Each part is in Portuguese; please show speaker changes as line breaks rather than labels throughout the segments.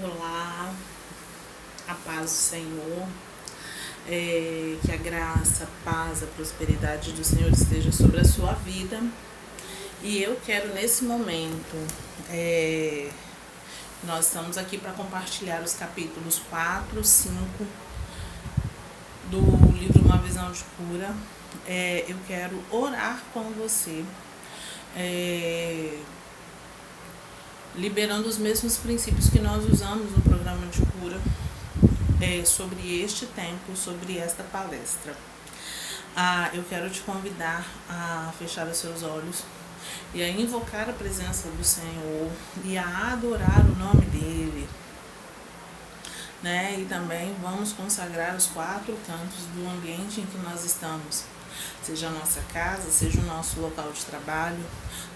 Olá, a paz do Senhor, que a graça, a paz, a prosperidade do Senhor esteja sobre a sua vida. E eu quero nesse momento, nós estamos aqui para compartilhar os capítulos 4, 5 do livro Uma Visão de Cura. Eu quero orar com você, liberando os mesmos princípios que nós usamos no programa de cura, sobre este tempo, sobre esta palestra. Eu quero te convidar a fechar os seus olhos e a invocar a presença do Senhor e a adorar o nome dele, né? E também vamos consagrar os 4 cantos do ambiente em que nós estamos, seja a nossa casa, seja o nosso local de trabalho.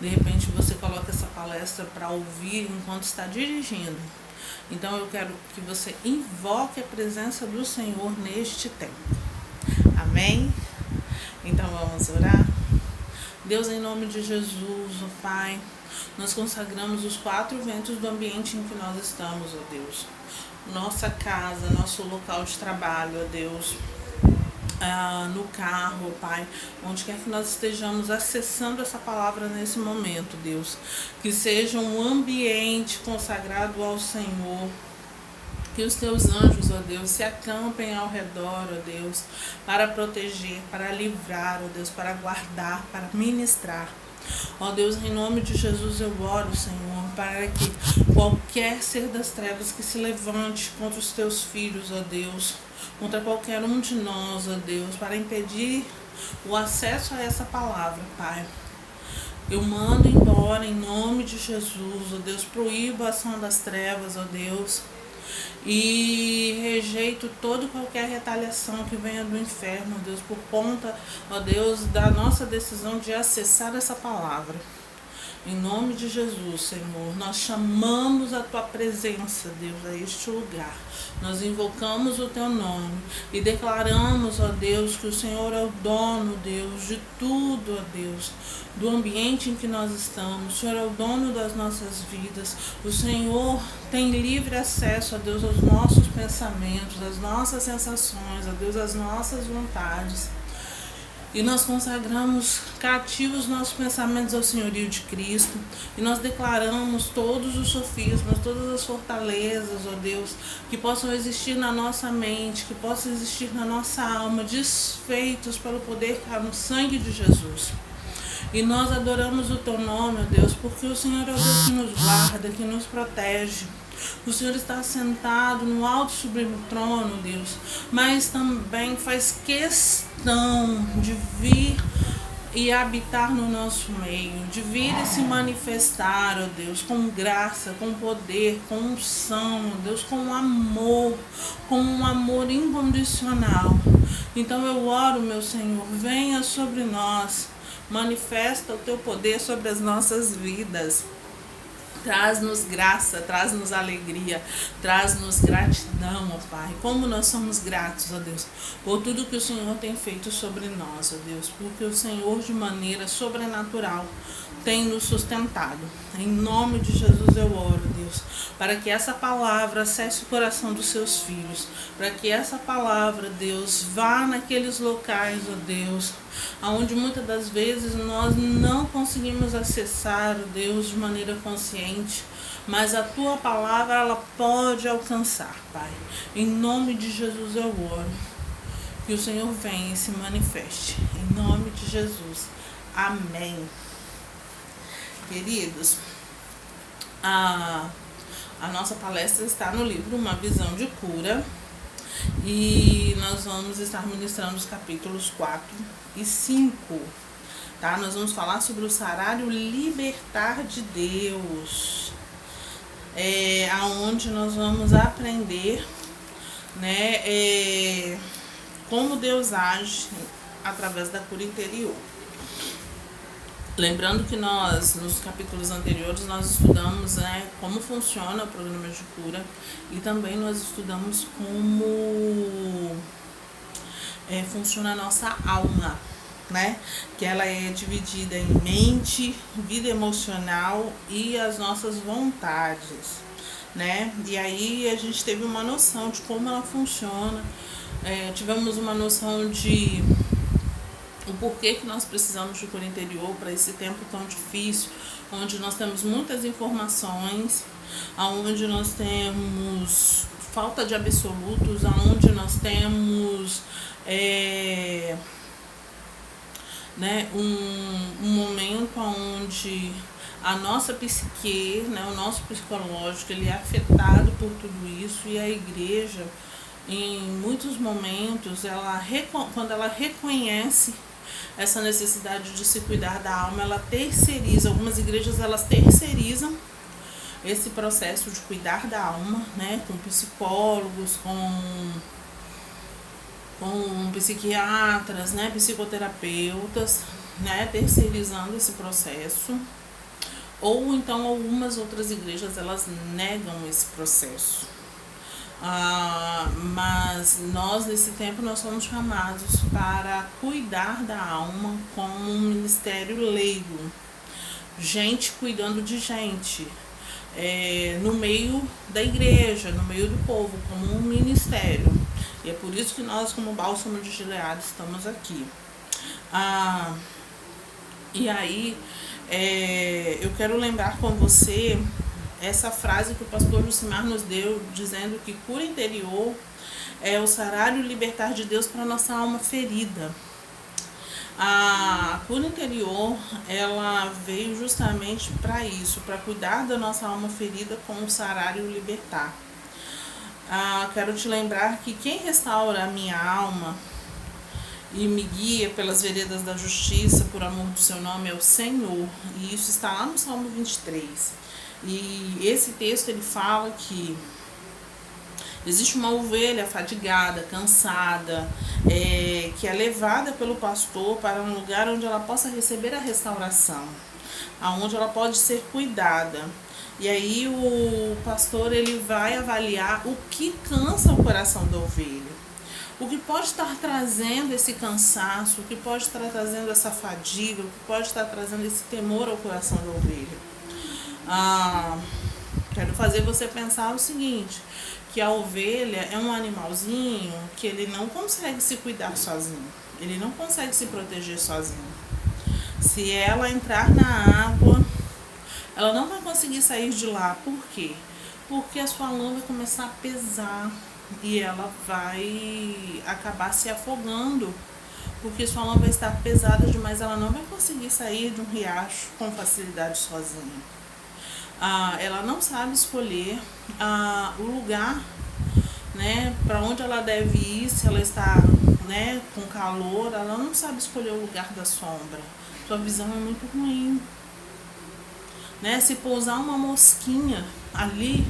De repente você coloca essa palestra para ouvir enquanto está dirigindo. Então eu quero que você invoque a presença do Senhor neste tempo. Amém? Então vamos orar? Deus, em nome de Jesus, ó Pai, nós consagramos os 4 ventos do ambiente em que nós estamos, ó Deus. Nossa casa, nosso local de trabalho, ó Deus. No carro, Pai, onde quer que nós estejamos acessando essa palavra nesse momento, Deus, que seja um ambiente consagrado ao Senhor, que os teus anjos, ó Deus, se acampem ao redor, ó Deus, para proteger, para livrar, ó Deus, para guardar, para ministrar. Ó Deus, em nome de Jesus eu oro, Senhor, para que qualquer ser das trevas que se levante contra os teus filhos, ó Deus, contra qualquer um de nós, ó Deus, para impedir o acesso a essa palavra, Pai. Eu mando embora em nome de Jesus, ó Deus, proíbo a ação das trevas, ó Deus, e rejeito toda e qualquer retaliação que venha do inferno, ó Deus, por conta, ó Deus, da nossa decisão de acessar essa palavra. Em nome de Jesus, Senhor, nós chamamos a Tua presença, Deus, a este lugar. Nós invocamos o Teu nome e declaramos, ó Deus, que o Senhor é o dono, Deus, de tudo, ó Deus, do ambiente em que nós estamos. O Senhor é o dono das nossas vidas. O Senhor tem livre acesso, ó Deus, aos nossos pensamentos, às nossas sensações, ó Deus, às nossas vontades. E nós consagramos cativos nossos pensamentos ao senhorio de Cristo. E nós declaramos todos os sofismas, todas as fortalezas, ó Deus, que possam existir na nossa mente, que possam existir na nossa alma, desfeitos pelo poder que há no sangue de Jesus. E nós adoramos o Teu nome, ó Deus, porque o Senhor é o Deus que nos guarda, que nos protege. O Senhor está sentado no alto sublime trono, Deus, mas também faz questão de vir e habitar no nosso meio, de vir e se manifestar, ó Deus, com graça, com poder, com unção, ó Deus, com amor, com um amor incondicional. Então eu oro, meu Senhor, venha sobre nós, manifesta o Teu poder sobre as nossas vidas. Traz-nos graça, traz-nos alegria, traz-nos gratidão, ó Pai. Como nós somos gratos, ó Deus, por tudo que o Senhor tem feito sobre nós, ó Deus, porque o Senhor, de maneira sobrenatural, tem nos sustentado. Em nome de Jesus eu oro, Deus, para que essa palavra acesse o coração dos seus filhos, para que essa palavra, Deus, vá naqueles locais, ó Deus, onde muitas das vezes nós não conseguimos acessar, ó Deus, de maneira consciente, mas a Tua palavra, ela pode alcançar, Pai. Em nome de Jesus eu oro, que o Senhor venha e se manifeste. Em nome de Jesus. Amém. Queridos, a nossa palestra está no livro Uma Visão de Cura e nós vamos estar ministrando os capítulos 4 e 5, tá? Nós vamos falar sobre o sarário libertar de Deus, aonde nós vamos aprender, né, como Deus age através da cura interior. Lembrando que nós, nos capítulos anteriores, nós estudamos, né, como funciona o programa de cura e também nós estudamos como funciona a nossa alma, né? Que ela é dividida em mente, vida emocional e as nossas vontades. né? E aí a gente teve uma noção de como ela funciona, tivemos uma noção de o porquê que nós precisamos de cura interior para esse tempo tão difícil, onde nós temos muitas informações, onde nós temos falta de absolutos, onde nós temos um momento onde a nossa psique, o nosso psicológico, ele é afetado por tudo isso, e a igreja, em muitos momentos, quando ela reconhece essa necessidade de se cuidar da alma, ela terceiriza. Algumas igrejas, elas terceirizam esse processo de cuidar da alma, né, com psicólogos, com psiquiatras, né, psicoterapeutas, né, terceirizando esse processo. Ou então algumas outras igrejas, elas negam esse processo. Mas nós, nesse tempo, nós somos chamados para cuidar da alma como um ministério leigo, gente cuidando de gente, no meio da igreja, no meio do povo, como um ministério. E é por isso que nós, como Bálsamo de Gileade, estamos aqui. E aí, eu quero lembrar com você essa frase que o pastor Jucimar nos deu, dizendo que cura interior é o sarar e o libertar de Deus para a nossa alma ferida. A cura interior, ela veio justamente para isso, para cuidar da nossa alma ferida com o sarar e o libertar. Quero te lembrar que quem restaura a minha alma e me guia pelas veredas da justiça, por amor do seu nome, é o Senhor. E isso está lá no Salmo 23. E esse texto, ele fala que existe uma ovelha fadigada, cansada, que é levada pelo pastor para um lugar onde ela possa receber a restauração, aonde ela pode ser cuidada. E aí o pastor, ele vai avaliar o que cansa o coração da ovelha, o que pode estar trazendo esse cansaço, o que pode estar trazendo essa fadiga, o que pode estar trazendo esse temor ao coração da ovelha. Quero fazer você pensar o seguinte, que a ovelha é um animalzinho que ele não consegue se cuidar sozinho, ele não consegue se proteger sozinho. Se ela entrar na água, ela não vai conseguir sair de lá. Por quê? Porque a sua lã vai começar a pesar e ela vai acabar se afogando, porque sua lã vai estar pesada demais, ela não vai conseguir sair de um riacho com facilidade sozinha. Ela não sabe escolher o lugar, né, para onde ela deve ir. Se ela está, né, com calor, ela não sabe escolher o lugar da sombra. Sua visão é muito ruim, né? Se pousar uma mosquinha ali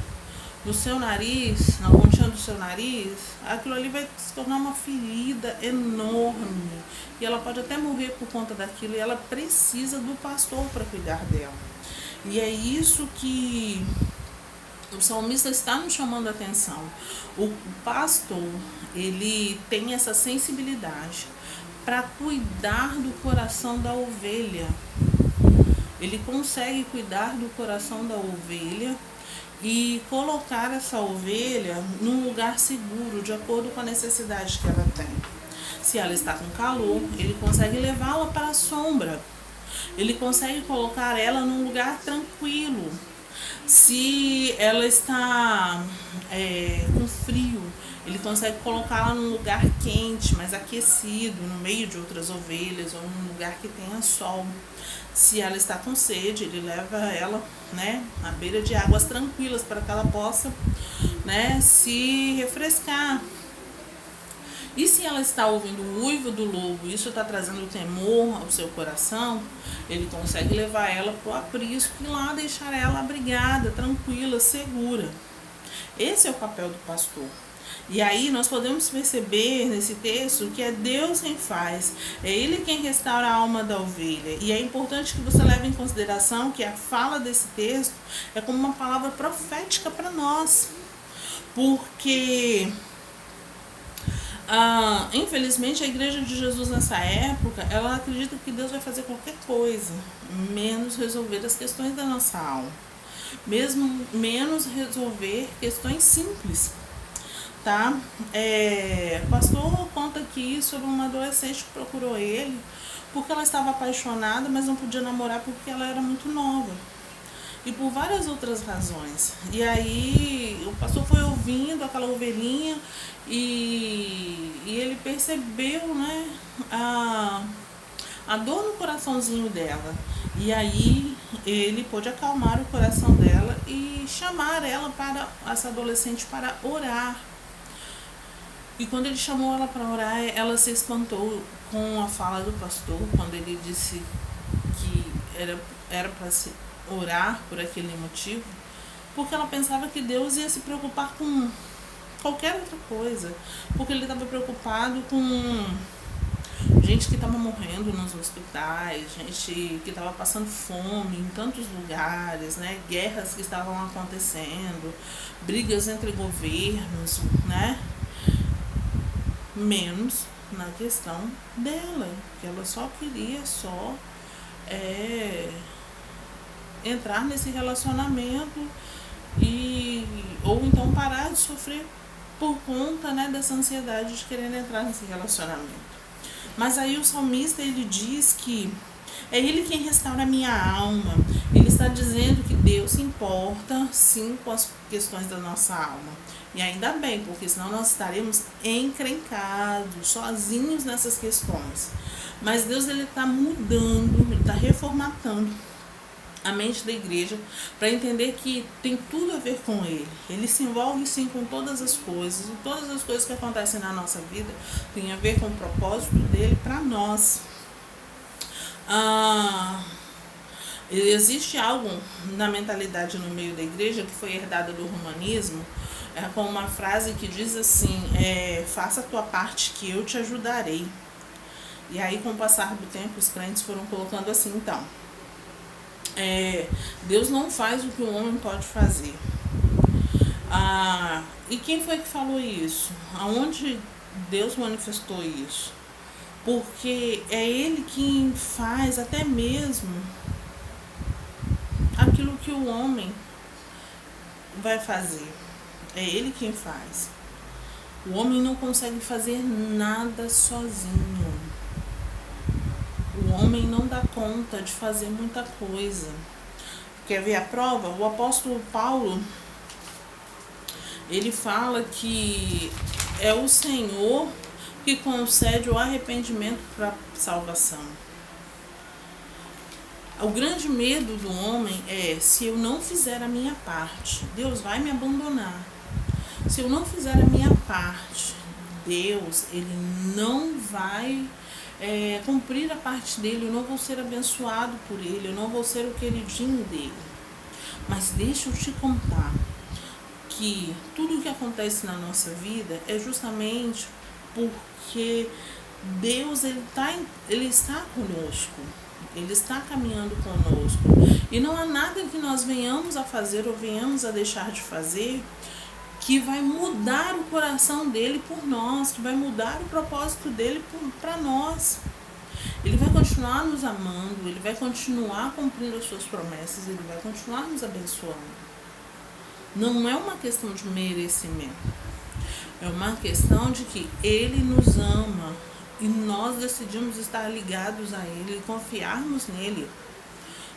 no seu nariz, na pontinha do seu nariz, aquilo ali vai se tornar uma ferida enorme e ela pode até morrer por conta daquilo, e ela precisa do pastor para cuidar dela. E é isso que o salmista está nos chamando a atenção. O pastor, ele tem essa sensibilidade para cuidar do coração da ovelha. Ele consegue cuidar do coração da ovelha e colocar essa ovelha num lugar seguro, de acordo com a necessidade que ela tem. Se ela está com calor, ele consegue levá-la para a sombra. Ele consegue colocar ela num lugar tranquilo. Se ela está com frio, ele consegue colocá-la num lugar quente, mais aquecido, no meio de outras ovelhas, ou num lugar que tenha sol. Se ela está com sede, ele leva ela, né, à beira de águas tranquilas, para que ela possa, né, se refrescar. E se ela está ouvindo o uivo do lobo, isso está trazendo temor ao seu coração, ele consegue levar ela para o aprisco e lá deixar ela abrigada, tranquila, segura. Esse é o papel do pastor. E aí nós podemos perceber nesse texto que é Deus quem faz, é Ele quem restaura a alma da ovelha. E é importante que você leve em consideração que a fala desse texto é como uma palavra profética para nós, porque infelizmente a igreja de Jesus nessa época, ela acredita que Deus vai fazer qualquer coisa, menos resolver as questões da nossa alma. mesmo menos resolver questões simples, tá? O pastor conta aqui sobre uma adolescente que procurou ele porque ela estava apaixonada, mas não podia namorar porque ela era muito nova. E por várias outras razões. E aí o pastor foi ouvindo aquela ovelhinha e ele percebeu, né, a dor no coraçãozinho dela. E aí ele pôde acalmar o coração dela e chamar ela para, essa adolescente, para orar. E quando ele chamou ela para orar, ela se espantou com a fala do pastor, quando ele disse que era para se orar por aquele motivo, porque ela pensava que Deus ia se preocupar com qualquer outra coisa, porque ele estava preocupado com gente que estava morrendo nos hospitais, gente que estava passando fome em tantos lugares, né? Guerras que estavam acontecendo, brigas entre governos, né? Menos na questão dela, que ela só queria entrar nesse relacionamento ou então parar de sofrer por conta, né, dessa ansiedade de querer entrar nesse relacionamento. Mas aí o salmista, ele diz que é ele quem restaura a minha alma. Ele está dizendo que Deus se importa sim com as questões da nossa alma. E ainda bem, porque senão nós estaremos encrencados, sozinhos nessas questões. Mas Deus, ele está mudando, ele está reformatando a mente da igreja para entender que tem tudo a ver com ele. Ele se envolve sim com todas as coisas, e todas as coisas que acontecem na nossa vida tem a ver com o propósito dele para nós. Existe algo na mentalidade no meio da igreja que foi herdada do romanismo, com uma frase que diz assim, faça a tua parte que eu te ajudarei. E aí, com o passar do tempo, os crentes foram colocando assim, então, Deus não faz o que o homem pode fazer. E quem foi que falou isso? Aonde Deus manifestou isso? Porque é ele quem faz até mesmo aquilo que o homem vai fazer. É ele quem faz. O homem não consegue fazer nada sozinho. O homem não dá conta de fazer muita coisa. Quer ver a prova? O apóstolo Paulo, ele fala que é o Senhor que concede o arrependimento para salvação. O grande medo do homem é, se eu não fizer a minha parte, Deus vai me abandonar. Se eu não fizer a minha parte, Deus, ele não vai cumprir a parte dele, eu não vou ser abençoado por ele, eu não vou ser o queridinho dele. Mas deixa eu te contar que tudo o que acontece na nossa vida é justamente porque Deus, ele está conosco, ele está caminhando conosco, e não há nada que nós venhamos a fazer ou venhamos a deixar de fazer que vai mudar o coração dele por nós, que vai mudar o propósito dele para nós. Ele vai continuar nos amando, ele vai continuar cumprindo as suas promessas, ele vai continuar nos abençoando. Não é uma questão de merecimento, é uma questão de que ele nos ama e nós decidimos estar ligados a ele e confiarmos nele.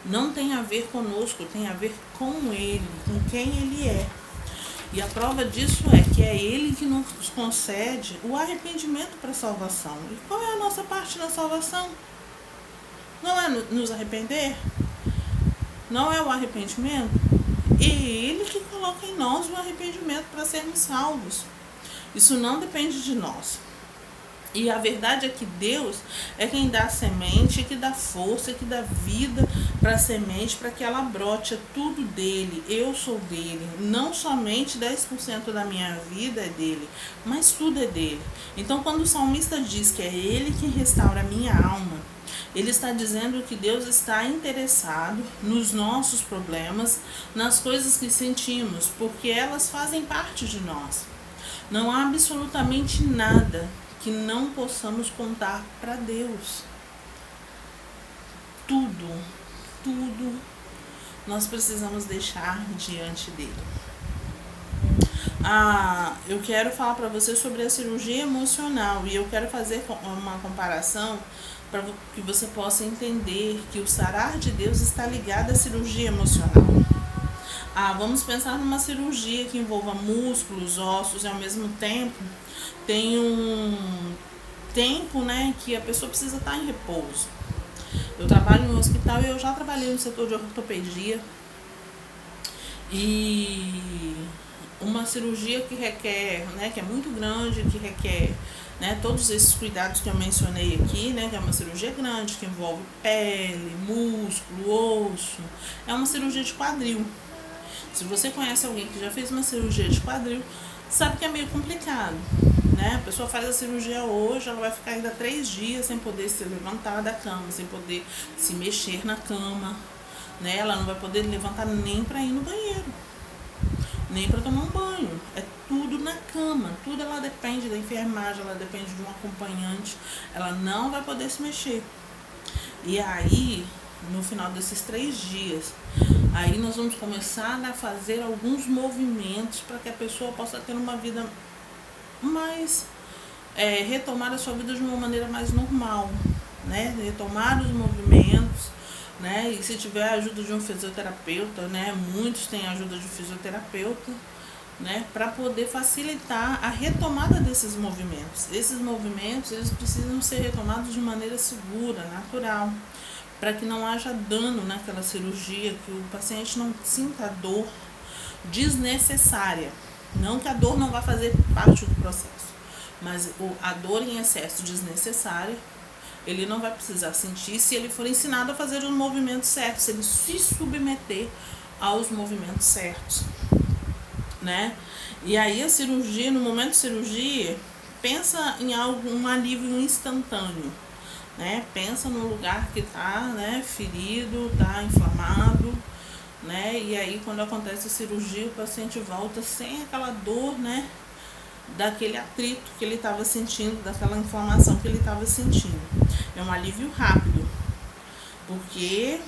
Não tem a ver conosco, tem a ver com ele, com quem ele é. E a prova disso é que é ele que nos concede o arrependimento para a salvação. E qual é a nossa parte na salvação? Não é nos arrepender? Não é o arrependimento? É ele que coloca em nós o arrependimento para sermos salvos. Isso não depende de nós. E a verdade é que Deus é quem dá a semente, que dá força, que dá vida para a semente, para que ela brote. É tudo dele, eu sou dele. Não somente 10% da minha vida é dele, mas tudo é dele. Então, quando o salmista diz que é ele quem restaura a minha alma, ele está dizendo que Deus está interessado nos nossos problemas, nas coisas que sentimos, porque elas fazem parte de nós. Não há absolutamente nada que não possamos contar para Deus. Tudo nós precisamos deixar diante dele. Eu quero falar para você sobre a cirurgia emocional e eu quero fazer uma comparação para que você possa entender que o sarar de Deus está ligado à cirurgia emocional. Vamos pensar numa cirurgia que envolva músculos, ossos e ao mesmo tempo tem um tempo, né, que a pessoa precisa estar em repouso. Eu trabalho no hospital e eu já trabalhei no setor de ortopedia e uma cirurgia que requer, né, que é muito grande, que requer, né, todos esses cuidados que eu mencionei aqui, né, que é uma cirurgia grande, que envolve pele, músculo, osso, é uma cirurgia de quadril. Se você conhece alguém que já fez uma cirurgia de quadril, sabe que é meio complicado, né? A pessoa faz a cirurgia hoje, ela vai ficar ainda 3 dias sem poder se levantar da cama, sem poder se mexer na cama, né? Ela não vai poder levantar nem para ir no banheiro, nem para tomar um banho. É tudo na cama, tudo ela depende da enfermagem, ela depende de um acompanhante, ela não vai poder se mexer. E aí, no final desses 3 dias, aí nós vamos começar a fazer alguns movimentos para que a pessoa possa ter uma vida mais, retomar a sua vida de uma maneira mais normal, né? Retomar os movimentos, né? E se tiver a ajuda de um fisioterapeuta, né? Muitos têm a ajuda de fisioterapeuta, né? Para poder facilitar a retomada desses movimentos. Esses movimentos, eles precisam ser retomados de maneira segura, natural, para que não haja dano naquela cirurgia, que o paciente não sinta dor desnecessária. Não que a dor não vá fazer parte do processo, mas a dor em excesso desnecessária, ele não vai precisar sentir se ele for ensinado a fazer os movimentos certos, se ele se submeter aos movimentos certos, né? E aí a cirurgia, no momento de cirurgia, pensa em um alívio instantâneo, né? Pensa no lugar que está, né, ferido, está inflamado, né? E aí quando acontece a cirurgia, o paciente volta sem aquela dor, né, daquele atrito que ele estava sentindo, daquela inflamação que ele estava sentindo. É um alívio rápido, porque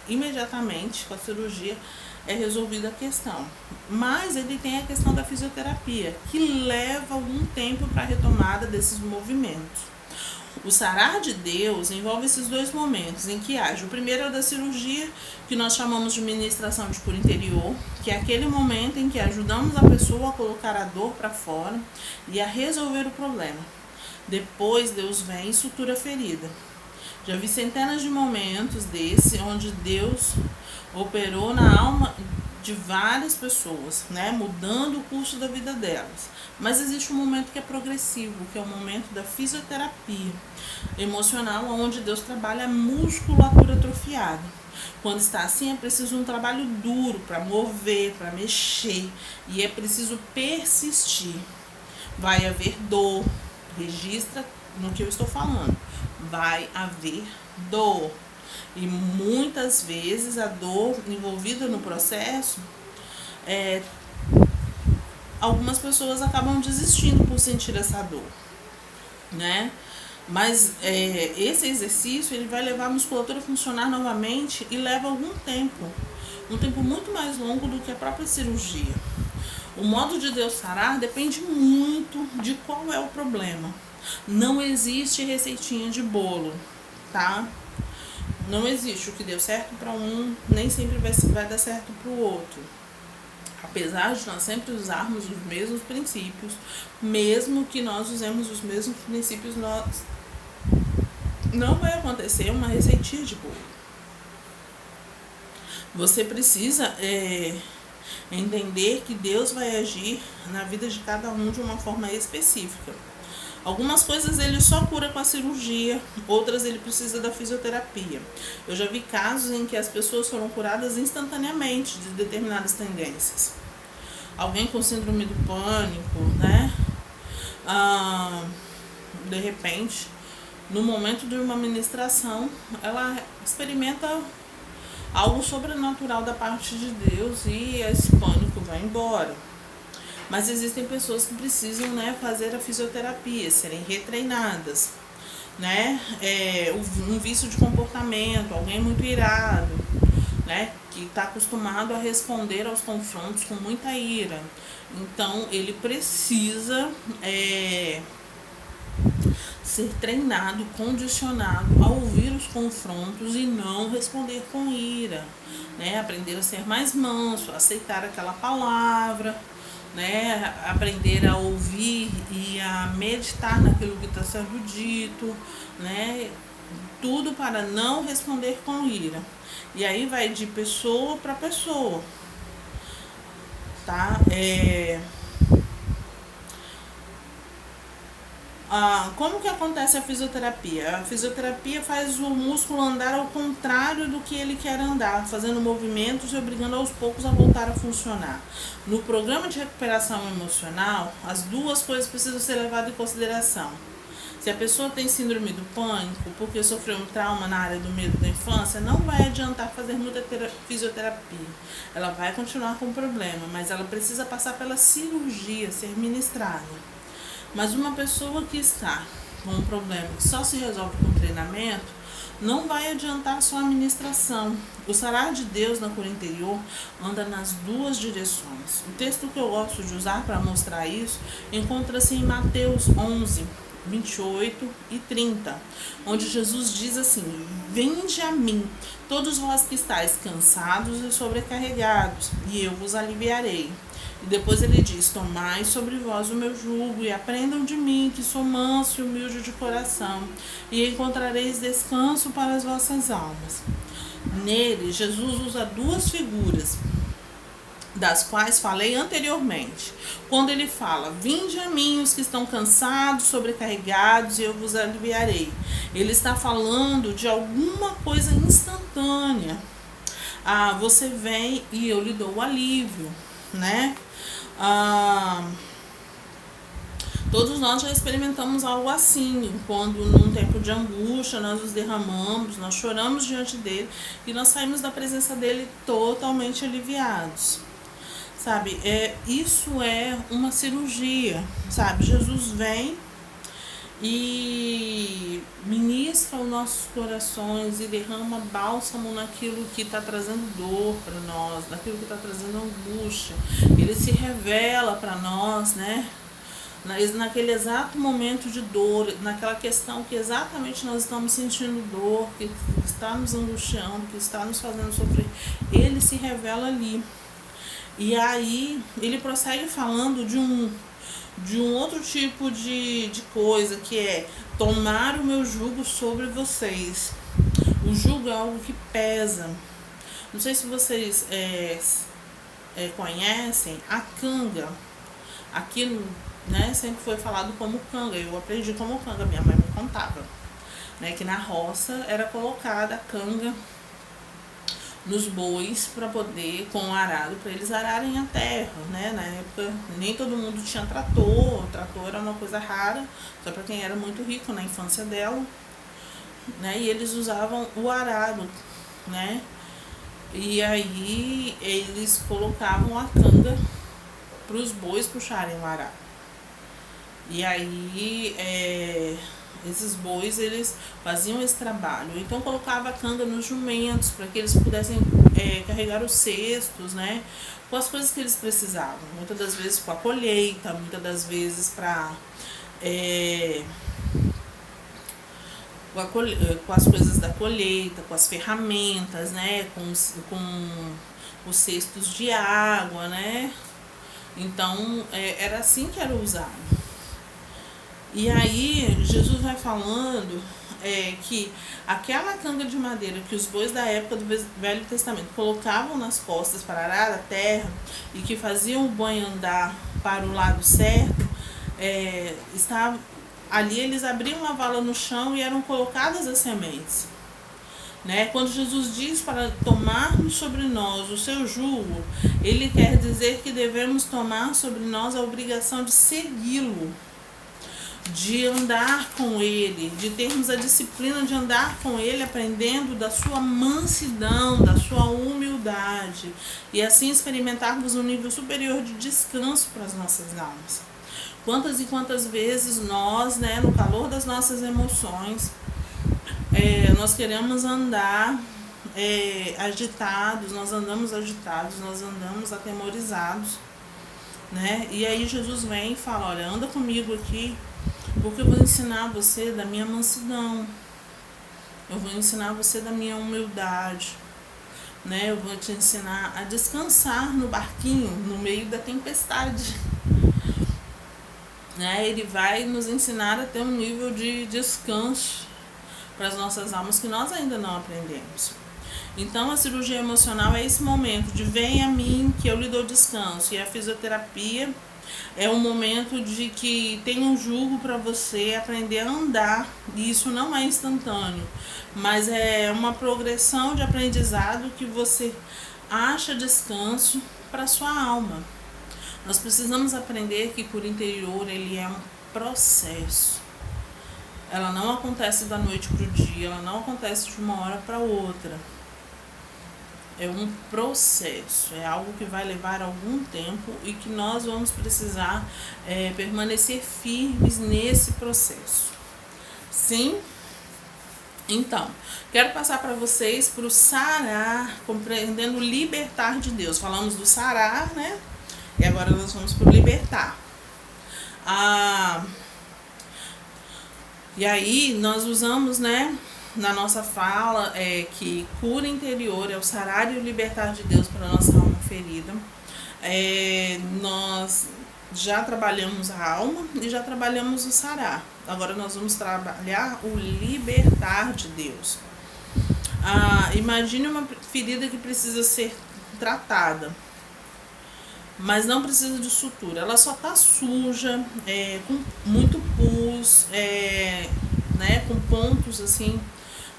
imediatamente com a cirurgia é resolvida a questão. Mas ele tem a questão da fisioterapia, que leva algum tempo para a retomada desses movimentos. O sarar de Deus envolve esses 2 momentos em que age. O primeiro é o da cirurgia, que nós chamamos de ministração de cura interior, que é aquele momento em que ajudamos a pessoa a colocar a dor para fora e a resolver o problema. Depois Deus vem e sutura a ferida. Já vi centenas de momentos desse, onde Deus operou na alma de várias pessoas, né, mudando o curso da vida delas. Mas existe um momento que é progressivo, que é o momento da fisioterapia emocional, onde Deus trabalha a musculatura atrofiada. Quando está assim, é preciso um trabalho duro para mover, para mexer, e é preciso persistir. Vai haver dor, registra no que eu estou falando, vai haver dor. E muitas vezes a dor envolvida no processo, algumas pessoas acabam desistindo por sentir essa dor, né? Mas esse exercício, ele vai levar a musculatura a funcionar novamente e leva algum tempo, um tempo muito mais longo do que a própria cirurgia. O modo de Deus sarar depende muito de qual é o problema. Não existe receitinha de bolo, tá? Não existe. O que deu certo para um, nem sempre vai dar certo para o outro. Apesar de nós sempre usarmos os mesmos princípios, mesmo que nós usemos os mesmos princípios, não vai acontecer uma receitinha de bolo. Você precisa entender que Deus vai agir na vida de cada um de uma forma específica. Algumas coisas ele só cura com a cirurgia, outras ele precisa da fisioterapia. Eu já vi casos em que as pessoas foram curadas instantaneamente de determinadas tendências. Alguém com síndrome do pânico, né? De repente, no momento de uma ministração, ela experimenta algo sobrenatural da parte de Deus e esse pânico vai embora. Mas existem pessoas que precisam, né, fazer a fisioterapia, serem retreinadas, né? Um vício de comportamento, alguém muito irado, né, que está acostumado a responder aos confrontos com muita ira. Então ele precisa ser treinado, condicionado a ouvir os confrontos e não responder com ira, né? Aprender a ser mais manso, aceitar aquela palavra, né? Aprender a ouvir e a meditar naquilo que está sendo dito, né? Tudo para não responder com ira. E aí vai de pessoa para pessoa, tá? Como que acontece a fisioterapia? A fisioterapia faz o músculo andar ao contrário do que ele quer andar, fazendo movimentos e obrigando aos poucos a voltar a funcionar. No programa de recuperação emocional, as duas coisas precisam ser levadas em consideração. Se a pessoa tem síndrome do pânico, porque sofreu um trauma na área do medo da infância, não vai adiantar fazer muita fisioterapia. Ela vai continuar com o problema, mas ela precisa passar pela cirurgia, ser ministrada. Mas uma pessoa que está com um problema que só se resolve com treinamento, não vai adiantar só a administração. O sarar de Deus na cura interior anda nas duas direções. O texto que eu gosto de usar para mostrar isso encontra-se em Mateus 11, 28 e 30, onde Jesus diz assim: vinde a mim, todos vós que estáis cansados e sobrecarregados, e eu vos aliviarei. E depois ele diz: tomai sobre vós o meu jugo e aprendam de mim, que sou manso e humilde de coração, e encontrareis descanso para as vossas almas. Nele, Jesus usa duas figuras, das quais falei anteriormente. Quando ele fala: vinde a mim os que estão cansados, sobrecarregados, e eu vos aliviarei. Ele está falando de alguma coisa instantânea. Você vem e eu lhe dou o alívio, né? Todos nós já experimentamos algo assim, quando num tempo de angústia nós nos derramamos, nós choramos diante dele e nós saímos da presença dele totalmente aliviados, sabe? Isso é uma cirurgia, sabe? Jesus vem e ministra os nossos corações e derrama bálsamo naquilo que está trazendo dor para nós, naquilo que está trazendo angústia. Ele se revela para nós, né? Naquele exato momento de dor, naquela questão que exatamente nós estamos sentindo dor, que está nos angustiando, que está nos fazendo sofrer, ele se revela ali. E aí ele prossegue falando de um outro tipo de coisa, que é tomar o meu jugo sobre vocês. O jugo é algo que pesa. Não sei se vocês conhecem a canga. Aquilo, né, sempre foi falado como canga. Eu aprendi como canga, minha mãe me contava, né, que na roça era colocada a canga nos bois para poder, com o arado, para eles ararem a terra, né? Na época nem todo mundo tinha trator, o trator era uma coisa rara, só para quem era muito rico na infância dela, né? E eles usavam o arado, né? E aí eles colocavam a canga para os bois puxarem o arado. E aí esses bois, eles faziam esse trabalho. Então colocava a canga nos jumentos para que eles pudessem carregar os cestos, né, com as coisas que eles precisavam. Muitas das vezes com a colheita, muitas das vezes para com as coisas da colheita, com as ferramentas, né, com os cestos de água, né. Então era assim que era usado. E aí Jesus vai falando que aquela canga de madeira que os bois da época do Velho Testamento colocavam nas costas para arar a terra e que faziam o boi andar para o lado certo, ali eles abriam uma vala no chão e eram colocadas as sementes. Né? Quando Jesus diz para tomarmos sobre nós o seu jugo, ele quer dizer que devemos tomar sobre nós a obrigação de segui-lo, de andar com ele, de termos a disciplina de andar com ele, aprendendo da sua mansidão, da sua humildade, e assim experimentarmos um nível superior de descanso para as nossas almas. Quantas e quantas vezes nós, né, no calor das nossas emoções, nós queremos andar agitados, nós andamos atemorizados, né? E aí Jesus vem e fala, olha, anda comigo aqui, porque eu vou ensinar você da minha mansidão, eu vou ensinar você da minha humildade, né? Eu vou te ensinar a descansar no barquinho, no meio da tempestade. Né? Ele vai nos ensinar a ter um nível de descanso para as nossas almas que nós ainda não aprendemos. Então a cirurgia emocional é esse momento de vem a mim que eu lhe dou descanso. E a fisioterapia é um momento de que tem um jugo para você aprender a andar. E isso não é instantâneo, mas é uma progressão de aprendizado que você acha descanso para sua alma. Nós precisamos aprender que cura interior ele é um processo. Ela não acontece da noite para o dia, ela não acontece de uma hora para outra. É um processo, é algo que vai levar algum tempo e que nós vamos precisar permanecer firmes nesse processo. Sim? Então, quero passar para vocês para o sarar, compreendendo o libertar de Deus. Falamos do sarar, né? E agora nós vamos para o libertar. E aí nós usamos, né, na nossa fala que cura interior é o sarar e o libertar de Deus para a nossa alma ferida. Nós já trabalhamos a alma e já trabalhamos o sarar. Agora nós vamos trabalhar o libertar de Deus. Imagine uma ferida que precisa ser tratada, mas não precisa de sutura. Ela só tá suja, com muito pus, né, com pontos assim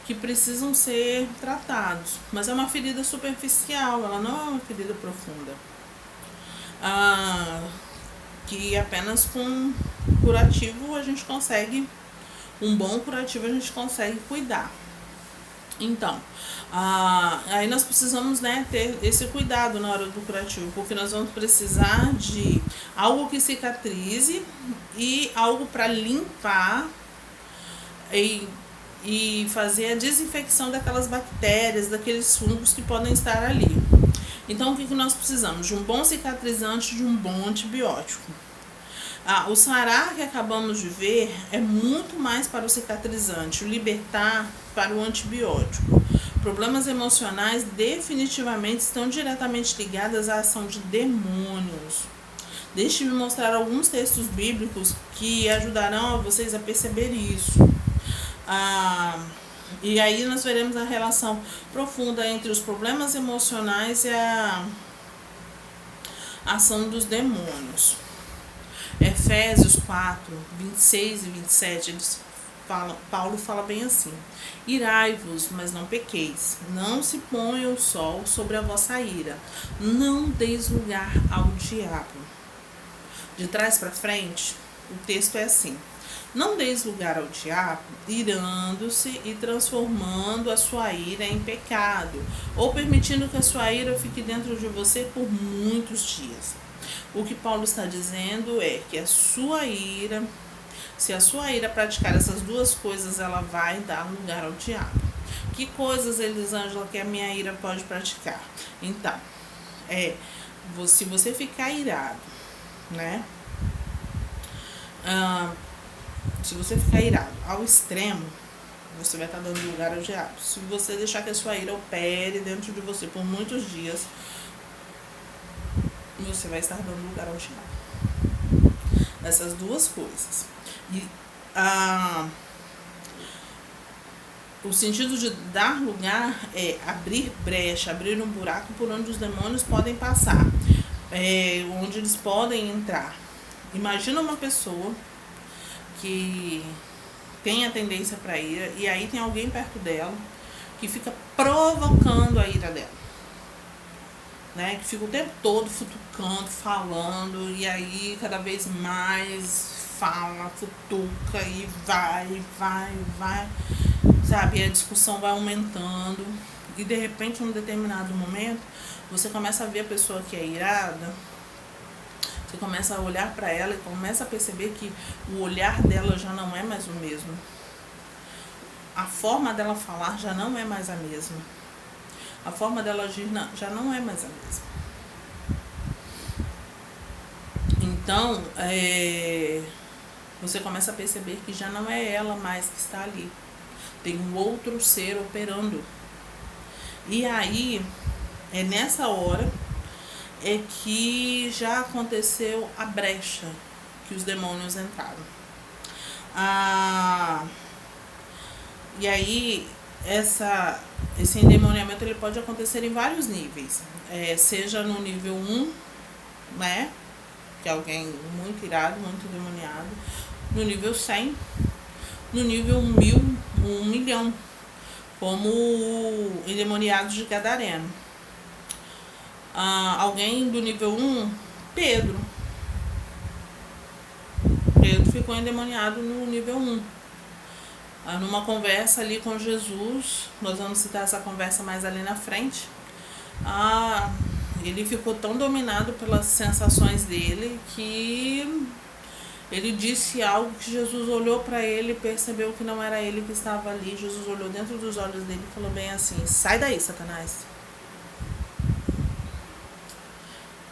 que precisam ser tratados. Mas é uma ferida superficial, ela não é uma ferida profunda. Que apenas com curativo a gente consegue, um bom curativo a gente consegue cuidar. Então, aí nós precisamos, né, ter esse cuidado na hora do curativo, porque nós vamos precisar de algo que cicatrize e algo para limpar e fazer a desinfecção daquelas bactérias, daqueles fungos que podem estar ali. Então, o que nós precisamos? De um bom cicatrizante, de um bom antibiótico. O sarar que acabamos de ver é muito mais para o cicatrizante, o libertar para o antibiótico. Problemas emocionais definitivamente estão diretamente ligados à ação de demônios. Deixe-me mostrar alguns textos bíblicos que ajudarão a vocês a perceber isso. E aí nós veremos a relação profunda entre os problemas emocionais e a ação dos demônios. Efésios 4, 26 e 27, Paulo fala bem assim: irai-vos, mas não pequeis, não se ponha o sol sobre a vossa ira, não deis lugar ao diabo. De trás para frente, o texto é assim: não deis lugar ao diabo, irando-se e transformando a sua ira em pecado, ou permitindo que a sua ira fique dentro de você por muitos dias. O que Paulo está dizendo é que a sua ira, se a sua ira praticar essas duas coisas, ela vai dar lugar ao diabo. Que coisas, Elisângela, que a minha ira pode praticar? Então, se você ficar irado, né? Se você ficar irado ao extremo, você vai estar dando lugar ao diabo. Se você deixar que a sua ira opere dentro de você por muitos dias, você vai estar dando lugar ao diabo. Essas duas coisas. E o sentido de dar lugar é abrir brecha, abrir um buraco por onde os demônios podem passar, onde eles podem entrar. Imagina uma pessoa que tem a tendência para ira e aí tem alguém perto dela que fica provocando a ira dela, né? Que fica o tempo todo futucando, falando, e aí cada vez mais fala, futuca e vai, sabe? E a discussão vai aumentando e de repente, num determinado momento, você começa a ver a pessoa que é irada, você começa a olhar para ela e começa a perceber que o olhar dela já não é mais o mesmo. A forma dela falar já não é mais a mesma. a forma dela agir já não é mais a mesma. Então, você começa a perceber que já não é ela mais que está ali. Tem um outro ser operando. E aí, é nessa hora que já aconteceu a brecha que os demônios entraram. E aí, esse endemoniamento ele pode acontecer em vários níveis. Seja no nível 1, né? Que é alguém muito irado, muito endemoniado. No nível 100, no nível 1000, 1 milhão, como o endemoniado de Gadareno. Alguém do nível 1, Pedro ficou endemoniado no nível 1. Numa conversa ali com Jesus, nós vamos citar essa conversa mais ali na frente, ele ficou tão dominado pelas sensações dele que ele disse algo que Jesus olhou para ele e percebeu que não era ele que estava ali. Jesus olhou dentro dos olhos dele e falou bem assim: sai daí, Satanás.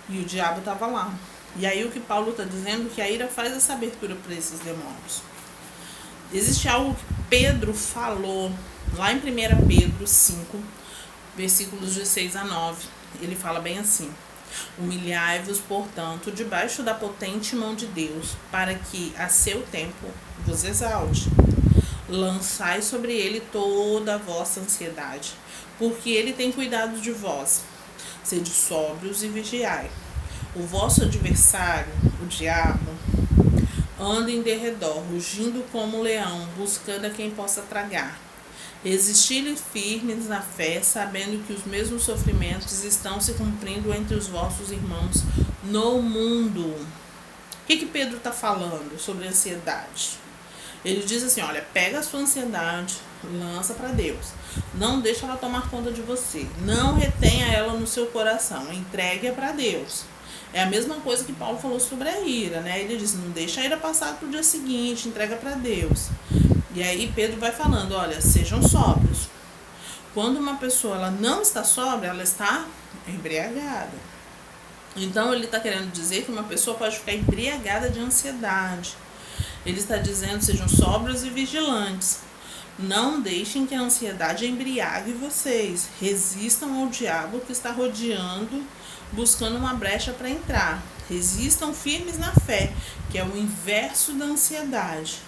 E o diabo estava lá. E aí o que Paulo está dizendo que a ira faz essa abertura para esses demônios. Existe algo que Pedro falou lá em 1 Pedro 5, versículos de 6 a 9. Ele fala bem assim: humilhai-vos, portanto, debaixo da potente mão de Deus, para que a seu tempo vos exalte. Lançai sobre ele toda a vossa ansiedade, porque ele tem cuidado de vós. Sede sóbrios e vigiai. O vosso adversário, o diabo, anda em derredor, rugindo como um leão, buscando a quem possa tragar. Resisti-lhe firmes na fé, sabendo que os mesmos sofrimentos estão se cumprindo entre os vossos irmãos no mundo. O que Pedro está falando sobre ansiedade? Ele diz assim: olha, pega a sua ansiedade, lança para Deus. Não deixa ela tomar conta de você. Não retenha ela no seu coração. Entregue-a para Deus. É a mesma coisa que Paulo falou sobre a ira, né? Ele diz: não deixa a ira passar para o dia seguinte, entrega para Deus. E aí Pedro vai falando: olha, sejam sóbrios. Quando uma pessoa ela não está sóbria, ela está embriagada. Então ele está querendo dizer que uma pessoa pode ficar embriagada de ansiedade. Ele está dizendo: sejam sóbrios e vigilantes. Não deixem que a ansiedade embriague vocês. Resistam ao diabo que está rodeando, buscando uma brecha para entrar. Resistam firmes na fé, que é o inverso da ansiedade.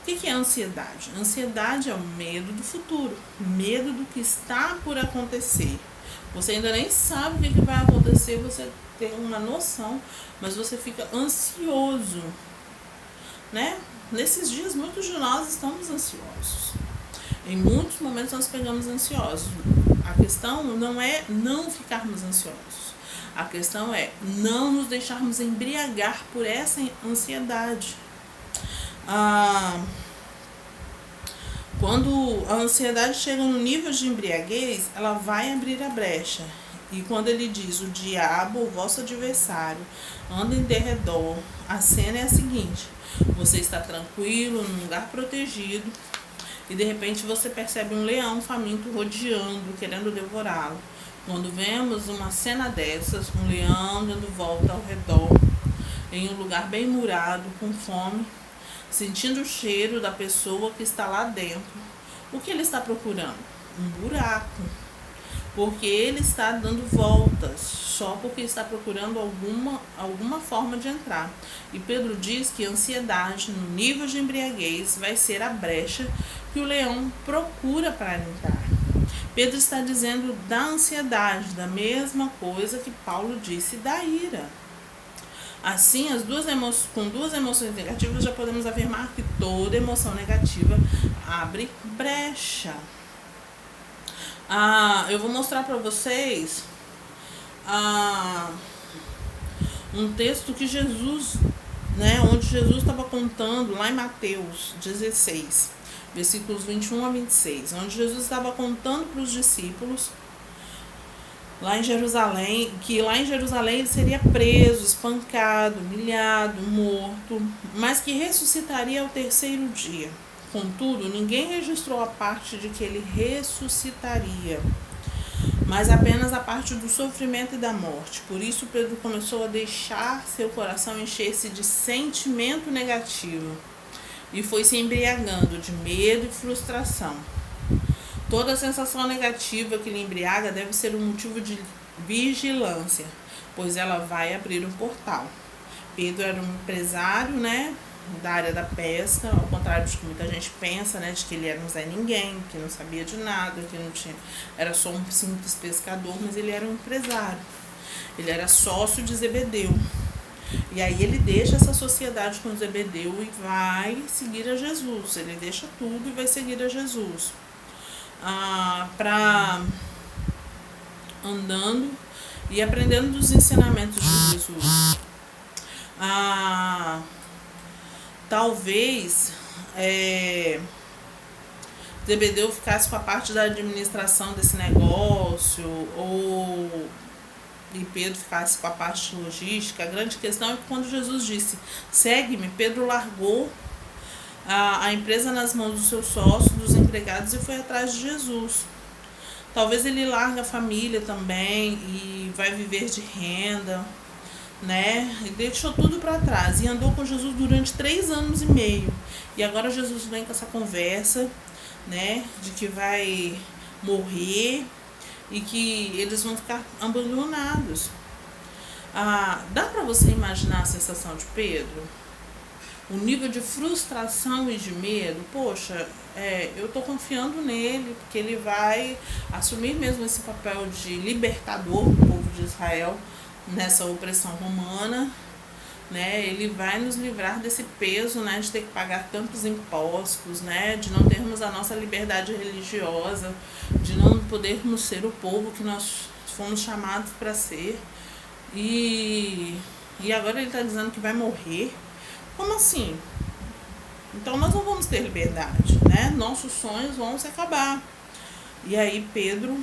O que é ansiedade? Ansiedade é o medo do futuro, medo do que está por acontecer. Você ainda nem sabe o que vai acontecer, você tem uma noção, mas você fica ansioso, né? Nesses dias, muitos de nós estamos ansiosos. Em muitos momentos nós pegamos ansiosos. A questão não é não ficarmos ansiosos. A questão é não nos deixarmos embriagar por essa ansiedade. Quando a ansiedade chega no nível de embriaguez, ela vai abrir a brecha. E quando ele diz: o diabo, o vosso adversário, anda em derredor, a cena é a seguinte: você está tranquilo, num lugar protegido, e de repente você percebe um leão faminto rodeando, querendo devorá-lo. Quando vemos uma cena dessas, um leão dando volta ao redor, em um lugar bem murado, com fome, sentindo o cheiro da pessoa que está lá dentro, o que ele está procurando? Um buraco. Porque ele está dando voltas, só porque está procurando alguma forma de entrar. E Pedro diz que a ansiedade, no nível de embriaguez, vai ser a brecha que o leão procura para entrar. Pedro está dizendo da ansiedade, da mesma coisa que Paulo disse da ira. Assim, com duas emoções negativas, já podemos afirmar que toda emoção negativa abre brecha. Eu vou mostrar para vocês um texto que Jesus, onde Jesus estava contando, lá em Mateus 16, versículos 21 a 26, onde Jesus estava contando para os discípulos, lá em Jerusalém, que lá em Jerusalém ele seria preso, espancado, humilhado, morto, mas que ressuscitaria ao terceiro dia. Contudo, ninguém registrou a parte de que ele ressuscitaria. mas apenas a parte do sofrimento e da morte. Por isso Pedro começou a deixar seu coração encher-se de sentimento negativo e foi se embriagando de medo e frustração. Toda sensação negativa que lhe embriaga deve ser um motivo de vigilância, pois ela vai abrir um portal. Pedro era um empresário, da área da pesca, ao contrário do que muita gente pensa, de que ele era um Zé Ninguém, que não sabia de nada, que não tinha, era só um simples pescador, mas ele era um empresário. Ele era sócio de Zebedeu. E aí ele deixa essa sociedade com Zebedeu e vai seguir a Jesus. Ele deixa tudo e vai seguir a Jesus. Andando e aprendendo dos ensinamentos de Jesus. Talvez Zebedeu ficasse com a parte da administração desse negócio, e Pedro ficasse com a parte logística. A grande questão é que quando Jesus disse, segue-me, Pedro largou a empresa nas mãos dos seus sócios, dos empregados, e foi atrás de Jesus. Talvez ele largue a família também e vai viver de renda, e deixou tudo para trás e andou com Jesus durante 3 anos e meio. E agora Jesus vem com essa conversa, de que vai morrer e que eles vão ficar abandonados. Dá para você imaginar a sensação de Pedro? O nível de frustração e de medo. Poxa, eu estou confiando nele, porque ele vai assumir mesmo esse papel de libertador do povo de Israel nessa opressão romana, ele vai nos livrar desse peso, de ter que pagar tantos impostos, de não termos a nossa liberdade religiosa, de não podermos ser o povo que nós fomos chamados para ser. E agora ele está dizendo que vai morrer. Como assim? Então nós não vamos ter liberdade, Nossos sonhos vão se acabar. E aí Pedro,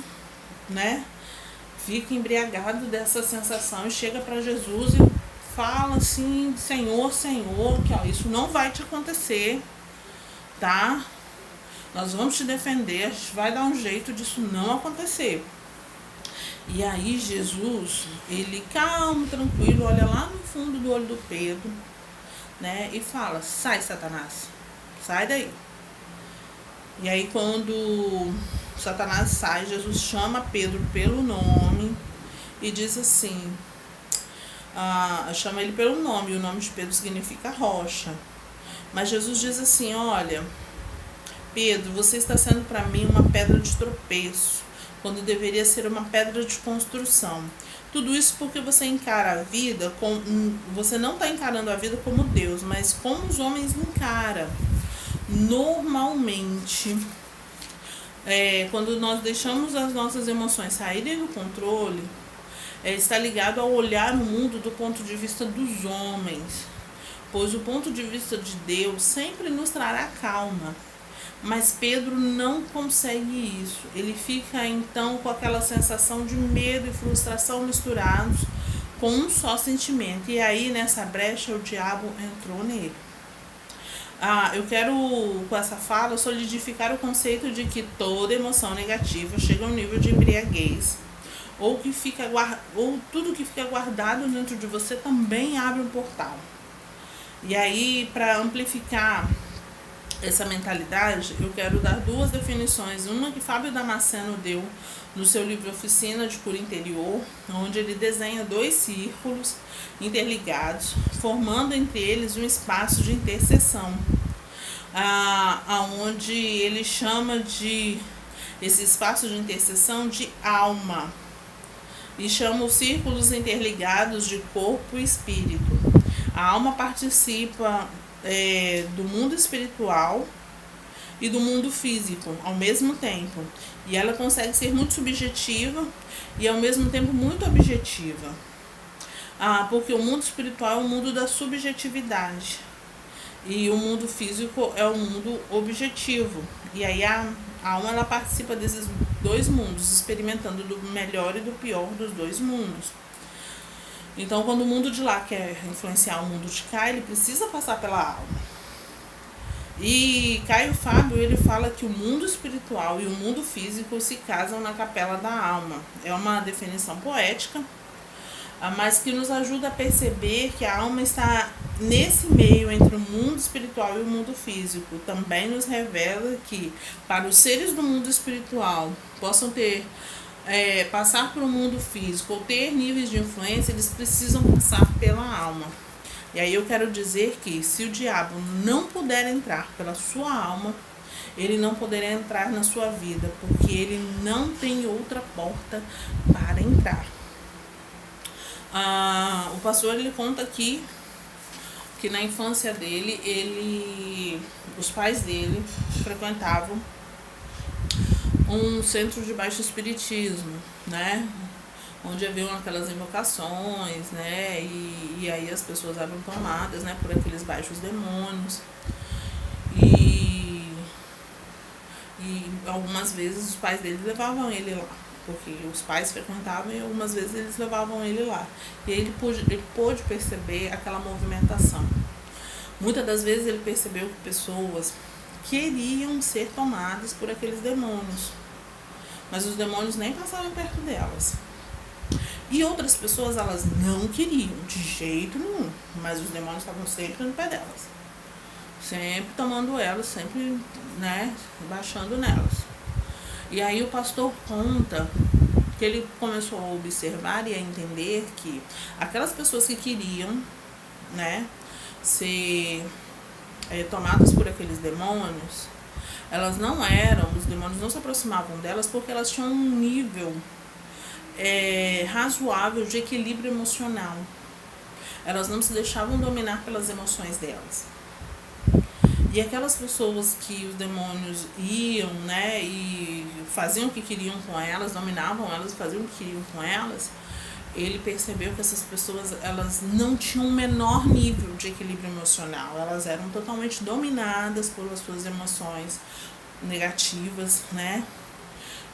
fica embriagado dessa sensação e chega para Jesus e fala assim, Senhor, que isso não vai te acontecer, tá? Nós vamos te defender, a gente vai dar um jeito disso não acontecer. E aí Jesus, ele calmo, tranquilo, olha lá no fundo do olho do Pedro, e fala, sai Satanás, sai daí. E aí quando Satanás sai, Jesus chama Pedro pelo nome e diz assim, chama ele pelo nome, e o nome de Pedro significa rocha. Mas Jesus diz assim, olha, Pedro, você está sendo para mim uma pedra de tropeço, quando deveria ser uma pedra de construção. Tudo isso porque você encara a vida, você não está encarando a vida como Deus, mas como os homens encaram. Normalmente, quando nós deixamos as nossas emoções saírem do controle, está ligado ao olhar o mundo do ponto de vista dos homens, pois o ponto de vista de Deus sempre nos trará calma. Mas Pedro não consegue isso. Ele fica então com aquela sensação de medo e frustração misturados com um só sentimento. E aí nessa brecha o diabo entrou nele. Eu quero com essa fala solidificar o conceito de que toda emoção negativa chega a um nível de embriaguez, ou tudo que fica guardado dentro de você também abre um portal. E aí, para amplificar essa mentalidade, eu quero dar 2 definições. Uma que Fábio Damasceno deu no seu livro Oficina de Cura Interior, onde ele desenha 2 círculos interligados, formando entre eles um espaço de interseção, onde ele chama esse espaço de interseção de alma, e chama os círculos interligados de corpo e espírito. A alma participa do mundo espiritual e do mundo físico ao mesmo tempo, e ela consegue ser muito subjetiva e ao mesmo tempo muito objetiva, porque o mundo espiritual é o mundo da subjetividade e o mundo físico é o mundo objetivo. E aí a alma, ela participa desses 2 mundos, experimentando do melhor e do pior dos 2 mundos. Então, quando o mundo de lá quer influenciar o mundo de cá, ele precisa passar pela alma. E Caio Fábio, ele fala que o mundo espiritual e o mundo físico se casam na capela da alma. É uma definição poética, mas que nos ajuda a perceber que a alma está nesse meio entre o mundo espiritual e o mundo físico. Também nos revela que para os seres do mundo espiritual possam passar para o mundo físico ou ter níveis de influência, eles precisam passar pela alma. E aí eu quero dizer que se o diabo não puder entrar pela sua alma, ele não poderá entrar na sua vida, porque ele não tem outra porta para entrar. O pastor, ele conta aqui que na infância dele, os pais dele frequentavam um centro de baixo espiritismo, né? Onde haviam aquelas invocações, né? E aí as pessoas eram tomadas, né, por aqueles baixos demônios. E algumas vezes os pais dele levavam ele lá, porque os pais frequentavam e algumas vezes eles levavam ele lá. E ele pôde perceber aquela movimentação. Muitas das vezes ele percebeu que pessoas queriam ser tomadas por aqueles demônios, mas os demônios nem passavam perto delas. E outras pessoas, elas não queriam, de jeito nenhum, mas os demônios estavam sempre no pé delas, sempre tomando elas, sempre, né, baixando nelas. E aí o pastor conta que ele começou a observar e a entender que aquelas pessoas que queriam, né, ser tomadas por aqueles demônios, elas não eram, os demônios não se aproximavam delas porque elas tinham um nível razoável de equilíbrio emocional. Elas não se deixavam dominar pelas emoções delas. E aquelas pessoas que os demônios iam, né, e faziam o que queriam com elas, dominavam elas, faziam o que queriam com elas, ele percebeu que essas pessoas, elas não tinham o menor nível de equilíbrio emocional. Elas eram totalmente dominadas pelas suas emoções negativas, né?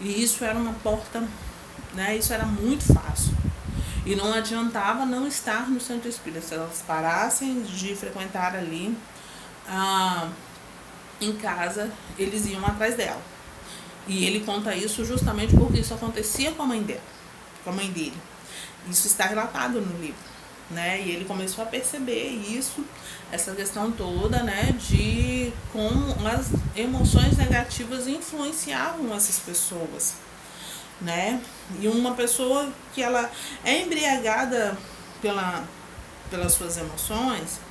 E isso era uma porta, né? Isso era muito fácil. E não adiantava não estar no centro espírita. Se elas parassem de frequentar ali em casa, eles iam atrás dela. E ele conta isso justamente porque isso acontecia com a mãe dela, com a mãe dele. Isso está relatado no livro, né? E ele começou a perceber isso, essa questão toda, né, de como as emoções negativas influenciavam essas pessoas, né? E uma pessoa que ela é embriagada pelas suas emoções,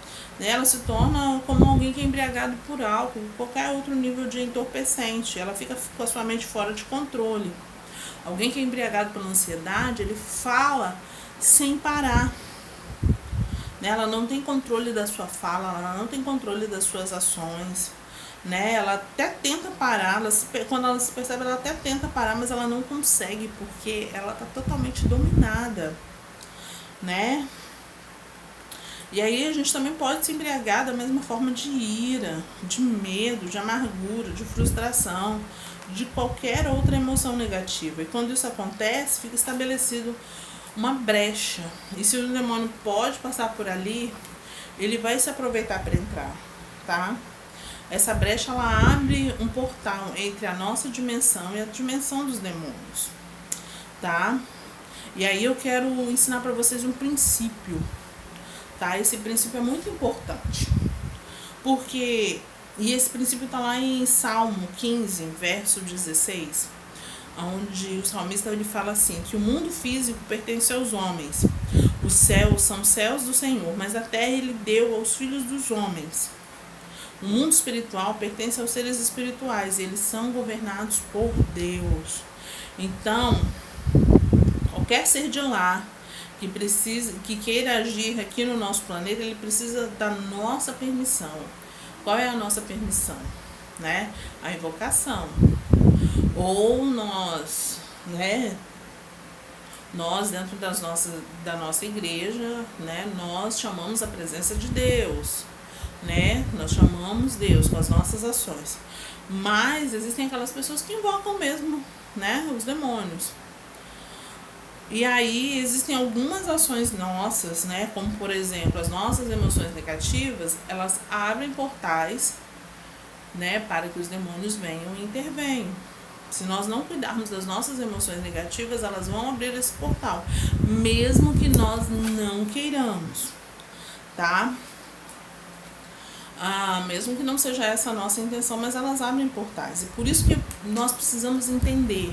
né, ela se torna como alguém que é embriagado por álcool, qualquer outro nível de entorpecente. Ela fica com a sua mente fora de controle. Alguém que é embriagado pela ansiedade, ele fala sem parar. Né? Ela não tem controle da sua fala, ela não tem controle das suas ações. Né? Ela até tenta parar, quando ela se percebe, ela até tenta parar, mas ela não consegue, porque ela está totalmente dominada. Né? E aí a gente também pode se embriagar da mesma forma de ira, de medo, de amargura, de frustração, de qualquer outra emoção negativa. E quando isso acontece, fica estabelecido uma brecha. E se o demônio pode passar por ali, ele vai se aproveitar para entrar, tá? Essa brecha, ela abre um portal entre a nossa dimensão e a dimensão dos demônios, tá? E aí eu quero ensinar para vocês um princípio, tá? Esse princípio é muito importante, porque, e esse princípio está lá em Salmo 15, verso 16, onde o salmista ele fala assim, que o mundo físico pertence aos homens, os céus são céus do Senhor, mas a terra ele deu aos filhos dos homens. O mundo espiritual pertence aos seres espirituais, eles são governados por Deus. Então, qualquer ser de lá que queira agir aqui no nosso planeta, ele precisa da nossa permissão. Qual é a nossa permissão? Né? A invocação. Ou nós, né? Nós dentro da nossa igreja, né? Nós chamamos a presença de Deus, né? Nós chamamos Deus com as nossas ações. Mas existem aquelas pessoas que invocam mesmo, né? Os demônios. E aí existem algumas ações nossas, né, como por exemplo as nossas emoções negativas, elas abrem portais né, para que os demônios venham e intervenham. Se nós não cuidarmos das nossas emoções negativas, elas vão abrir esse portal, mesmo que nós não queiramos, tá? Mesmo que não seja essa a nossa intenção, mas elas abrem portais. E por isso que nós precisamos entender,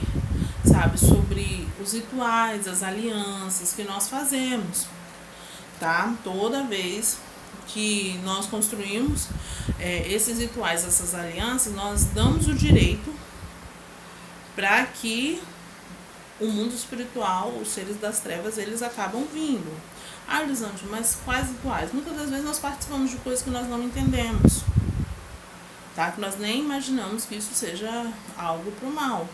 sabe, sobre os rituais, as alianças que nós fazemos, tá? Toda vez que nós construímos esses rituais, essas alianças, nós damos o direito para que o mundo espiritual, os seres das trevas, eles acabam vindo. Elisângela, mas quais rituais? Muitas das vezes nós participamos de coisas que nós não entendemos, tá? Que nós nem imaginamos que isso seja algo pro mal.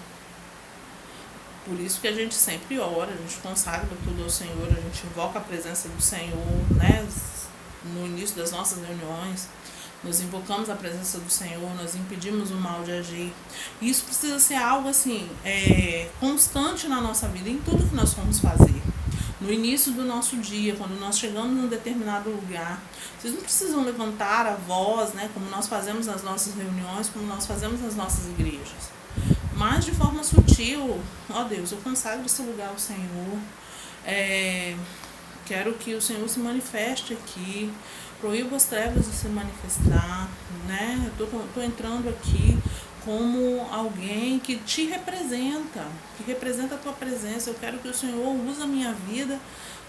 Por isso que a gente sempre ora, a gente consagra tudo ao Senhor, a gente invoca a presença do Senhor, né? No início das nossas reuniões, nós invocamos a presença do Senhor, nós impedimos o mal de agir. Isso precisa ser algo assim, constante na nossa vida, em tudo que nós formos fazer. No início do nosso dia, quando nós chegamos num determinado lugar, vocês não precisam levantar a voz, né, como nós fazemos nas nossas reuniões, como nós fazemos nas nossas igrejas. Mas de forma sutil, ó Deus, eu consagro esse lugar ao Senhor, quero que o Senhor se manifeste aqui, proíba as trevas de se manifestar, né? Eu tô entrando aqui como alguém que te representa, que representa a tua presença. Eu quero que o Senhor use a minha vida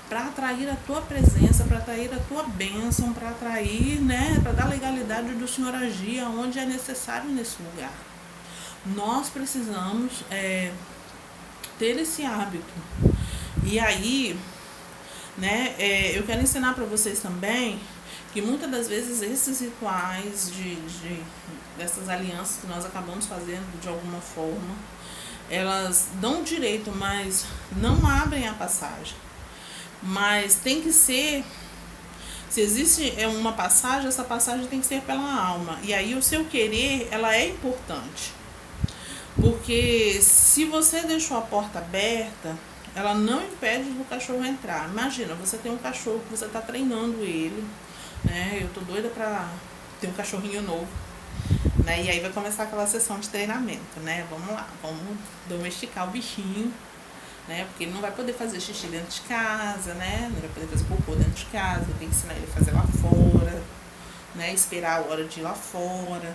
para atrair a tua presença, para atrair a tua bênção, para atrair, né, para dar legalidade do Senhor agir aonde é necessário nesse lugar. Nós precisamos ter esse hábito. E aí, né, eu quero ensinar para vocês também que muitas das vezes esses rituais dessas alianças que nós acabamos fazendo de alguma forma, elas dão direito, mas não abrem a passagem. Mas tem que ser, se existe uma passagem, essa passagem tem que ser pela alma. E aí o seu querer, ela é importante. Porque se você deixou a porta aberta, ela não impede do cachorro entrar. Imagina, você tem um cachorro que você está treinando ele, né? Eu tô doida pra ter um cachorrinho novo, né? E aí vai começar aquela sessão de treinamento, né? Vamos lá, vamos domesticar o bichinho, né? Porque ele não vai poder fazer xixi dentro de casa, né? Não vai poder fazer cocô dentro de casa, tem que ensinar ele a fazer lá fora, né? Esperar a hora de ir lá fora,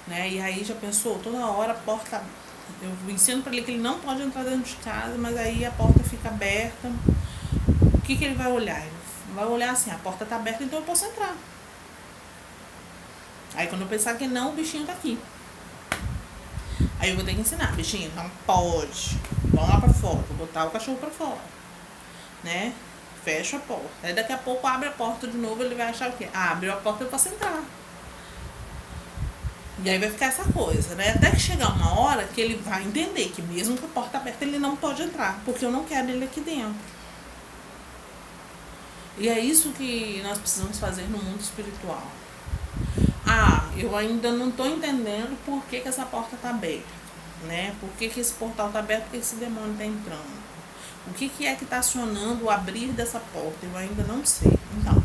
né? E aí já pensou, toda hora a porta, eu ensino pra ele que ele não pode entrar dentro de casa, mas aí a porta fica aberta. O que ele vai olhar? Ele vai olhar assim, a porta tá aberta, então eu posso entrar. Aí quando eu pensar que não, o bichinho tá aqui. Aí eu vou ter que ensinar, bichinho, não pode. Vamos lá pra fora, vou botar o cachorro pra fora, né? Fecha a porta. Aí daqui a pouco abre a porta de novo, ele vai achar o quê? Abriu a porta, eu posso entrar. E aí vai ficar essa coisa, né? Até que chegar uma hora que ele vai entender que mesmo com a porta aberta ele não pode entrar, porque eu não quero ele aqui dentro. E é isso que nós precisamos fazer no mundo espiritual. Eu ainda não estou entendendo por que essa porta está aberta, né? Por que esse portal está aberto, por que esse demônio está entrando. O que é que está acionando o abrir dessa porta? Eu ainda não sei. Então,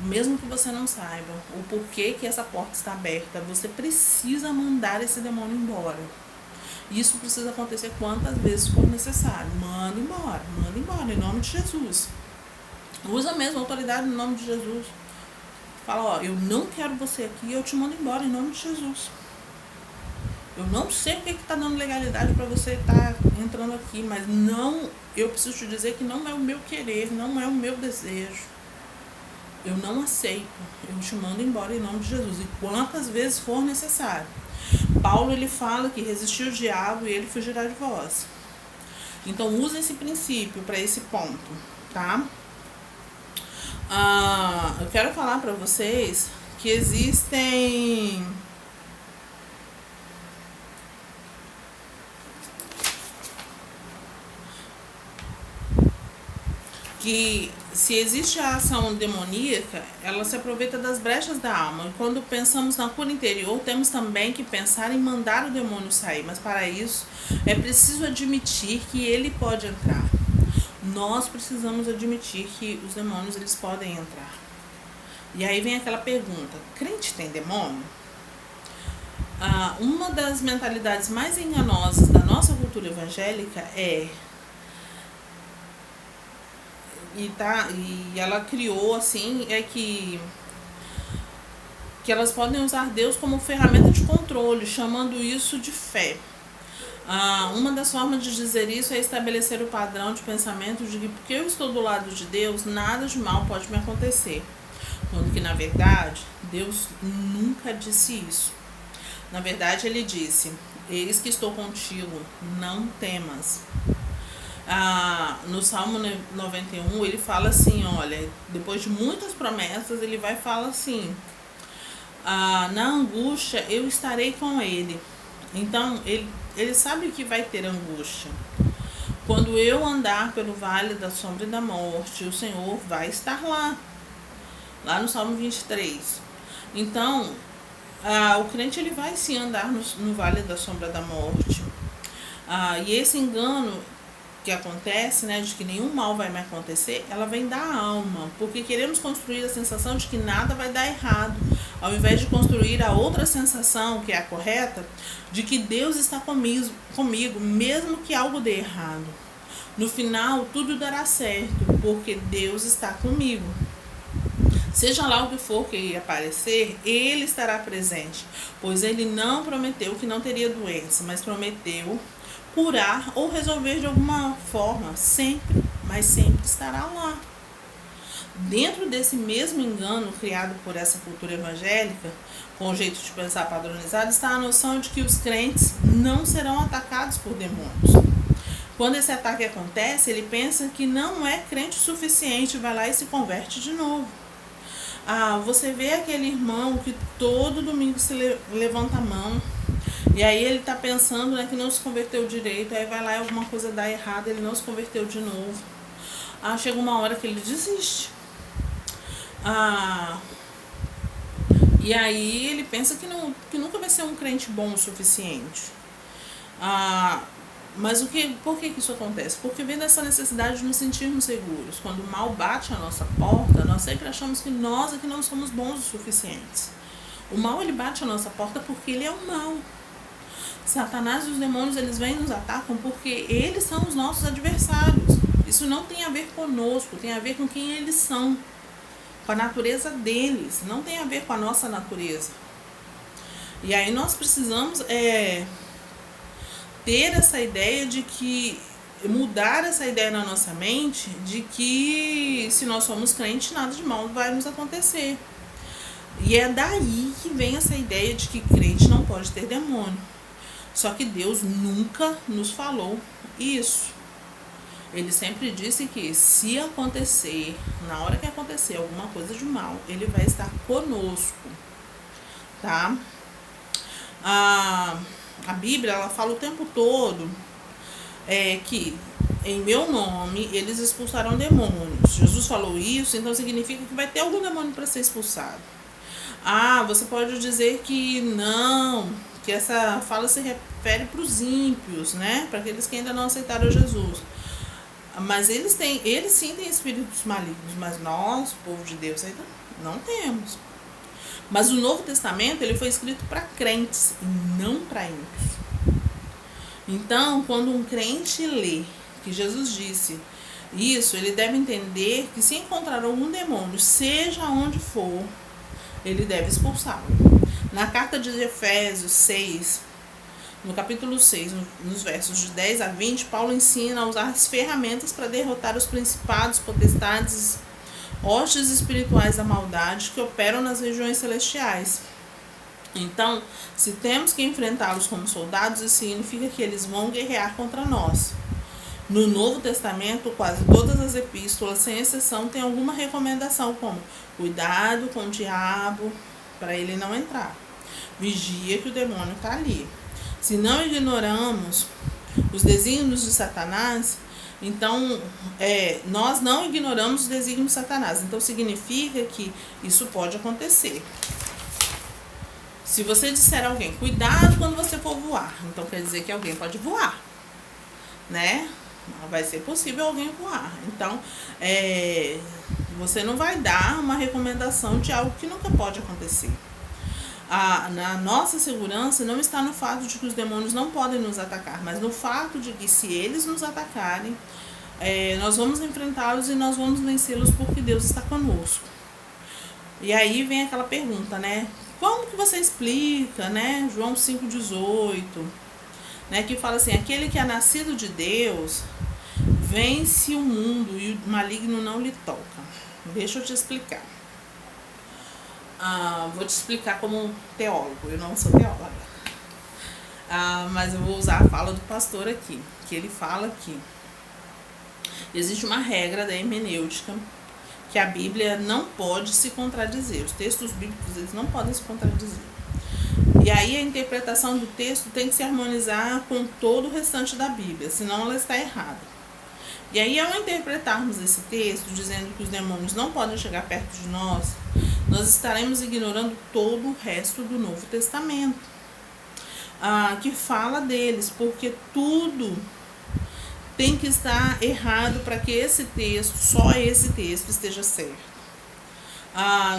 mesmo que você não saiba o porquê que essa porta está aberta, você precisa mandar esse demônio embora. Isso precisa acontecer quantas vezes for necessário. Manda embora, em nome de Jesus. Usa mesmo a autoridade no nome de Jesus. Fala, ó, eu não quero você aqui, eu te mando embora em nome de Jesus. Eu não sei o que está dando legalidade para você estar entrando aqui, mas não, eu preciso te dizer que não é o meu querer, não é o meu desejo. Eu não aceito, eu te mando embora em nome de Jesus, e quantas vezes for necessário. Paulo, ele fala que resistiu o diabo e ele fugirá de vós. Então, use esse princípio para esse ponto, tá? Eu quero falar para vocês que existem se existe a ação demoníaca, ela se aproveita das brechas da alma. E quando pensamos na cura interior, temos também que pensar em mandar o demônio sair. Mas para isso, é preciso admitir que ele pode entrar. Nós precisamos admitir que os demônios, eles podem entrar. E aí vem aquela pergunta, crente tem demônio? Uma das mentalidades mais enganosas da nossa cultura evangélica e ela criou assim, que elas podem usar Deus como ferramenta de controle, chamando isso de fé. Uma das formas de dizer isso é estabelecer o padrão de pensamento de que porque eu estou do lado de Deus, nada de mal pode me acontecer. Quando que, na verdade, Deus nunca disse isso. Na verdade, ele disse: eis que estou contigo, não temas. No Salmo 91, ele fala assim, olha, depois de muitas promessas, ele vai falar assim: na angústia eu estarei com ele. Então, ele sabe que vai ter angústia. Quando eu andar pelo vale da sombra e da morte, o Senhor vai estar lá no Salmo 23. Então, o crente ele vai sim andar no vale da sombra da morte. E esse engano que acontece, né, de que nenhum mal vai me acontecer, ela vem da alma, porque queremos construir a sensação de que nada vai dar errado, ao invés de construir a outra sensação, que é a correta, de que Deus está comigo, mesmo que algo dê errado. No final, tudo dará certo, porque Deus está comigo. Seja lá o que for que aparecer, Ele estará presente, pois Ele não prometeu que não teria doença, mas prometeu curar ou resolver de alguma forma, sempre, mas sempre estará lá. Dentro desse mesmo engano criado por essa cultura evangélica, com o jeito de pensar padronizado, está a noção de que os crentes não serão atacados por demônios. Quando esse ataque acontece, ele pensa que não é crente o suficiente, vai lá e se converte de novo. Você vê aquele irmão que todo domingo se levanta a mão, e aí ele está pensando, né, que não se converteu direito, aí vai lá e alguma coisa dá errado, ele não se converteu de novo. Chega uma hora que ele desiste. E aí ele pensa que nunca vai ser um crente bom o suficiente. Mas por que isso acontece? Porque vem dessa necessidade de nos sentirmos seguros. Quando o mal bate à nossa porta, nós sempre achamos que nós é que não somos bons o suficientes. O mal ele bate à nossa porta porque ele é o mal. Satanás e os demônios eles vêm e nos atacam porque eles são os nossos adversários. Isso não tem a ver conosco, tem a ver com quem eles são, com a natureza deles, não tem a ver com a nossa natureza. E aí nós precisamos ter essa ideia de que, mudar essa ideia na nossa mente de que se nós somos crentes, nada de mal vai nos acontecer. E é daí que vem essa ideia de que crente não pode ter demônio. Só que Deus nunca nos falou isso. Ele sempre disse que se acontecer, na hora que acontecer alguma coisa de mal, Ele vai estar conosco, tá? A Bíblia, ela fala o tempo todo que em meu nome eles expulsarão demônios. Jesus falou isso, então significa que vai ter algum demônio para ser expulsado. Você pode dizer que não, que essa fala se refere para os ímpios, né? Para aqueles que ainda não aceitaram Jesus. Mas eles sim têm espíritos malignos, mas nós, povo de Deus, ainda não temos. Mas o Novo Testamento ele foi escrito para crentes e não para ímpios. Então, quando um crente lê que Jesus disse isso, ele deve entender que se encontrar algum demônio, seja onde for, ele deve expulsá-lo. Na carta de Efésios 6, no capítulo 6, nos versos de 10 a 20, Paulo ensina a usar as ferramentas para derrotar os principados, potestades, hostes espirituais da maldade que operam nas regiões celestiais. Então, se temos que enfrentá-los como soldados, isso significa que eles vão guerrear contra nós. No Novo Testamento, quase todas as epístolas, sem exceção, têm alguma recomendação como cuidado com o diabo, para ele não entrar. Vigia que o demônio está ali. Se não ignoramos os desígnios de Satanás, então nós não ignoramos os desígnios de Satanás. Então significa que isso pode acontecer. Se você disser a alguém, cuidado quando você for voar, então quer dizer que alguém pode voar, né? Vai ser possível alguém voar. Então, você não vai dar uma recomendação de algo que nunca pode acontecer. Na nossa segurança não está no fato de que os demônios não podem nos atacar, mas no fato de que se eles nos atacarem, nós vamos enfrentá-los e nós vamos vencê-los porque Deus está conosco. E aí vem aquela pergunta, né? Como que você explica, né? João 5,18, né? Que fala assim, aquele que é nascido de Deus vence o mundo e o maligno não lhe toca. Deixa eu te explicar. Vou te explicar como teólogo, eu não sou teóloga. Mas eu vou usar a fala do pastor aqui, que ele fala que existe uma regra da hermenêutica, que a Bíblia não pode se contradizer. Os textos bíblicos, eles não podem se contradizer. E aí a interpretação do texto tem que se harmonizar com todo o restante da Bíblia, senão ela está errada. E aí, ao interpretarmos esse texto, dizendo que os demônios não podem chegar perto de nós estaremos ignorando todo o resto do Novo Testamento, que fala deles, porque tudo tem que estar errado para que esse texto, só esse texto, esteja certo.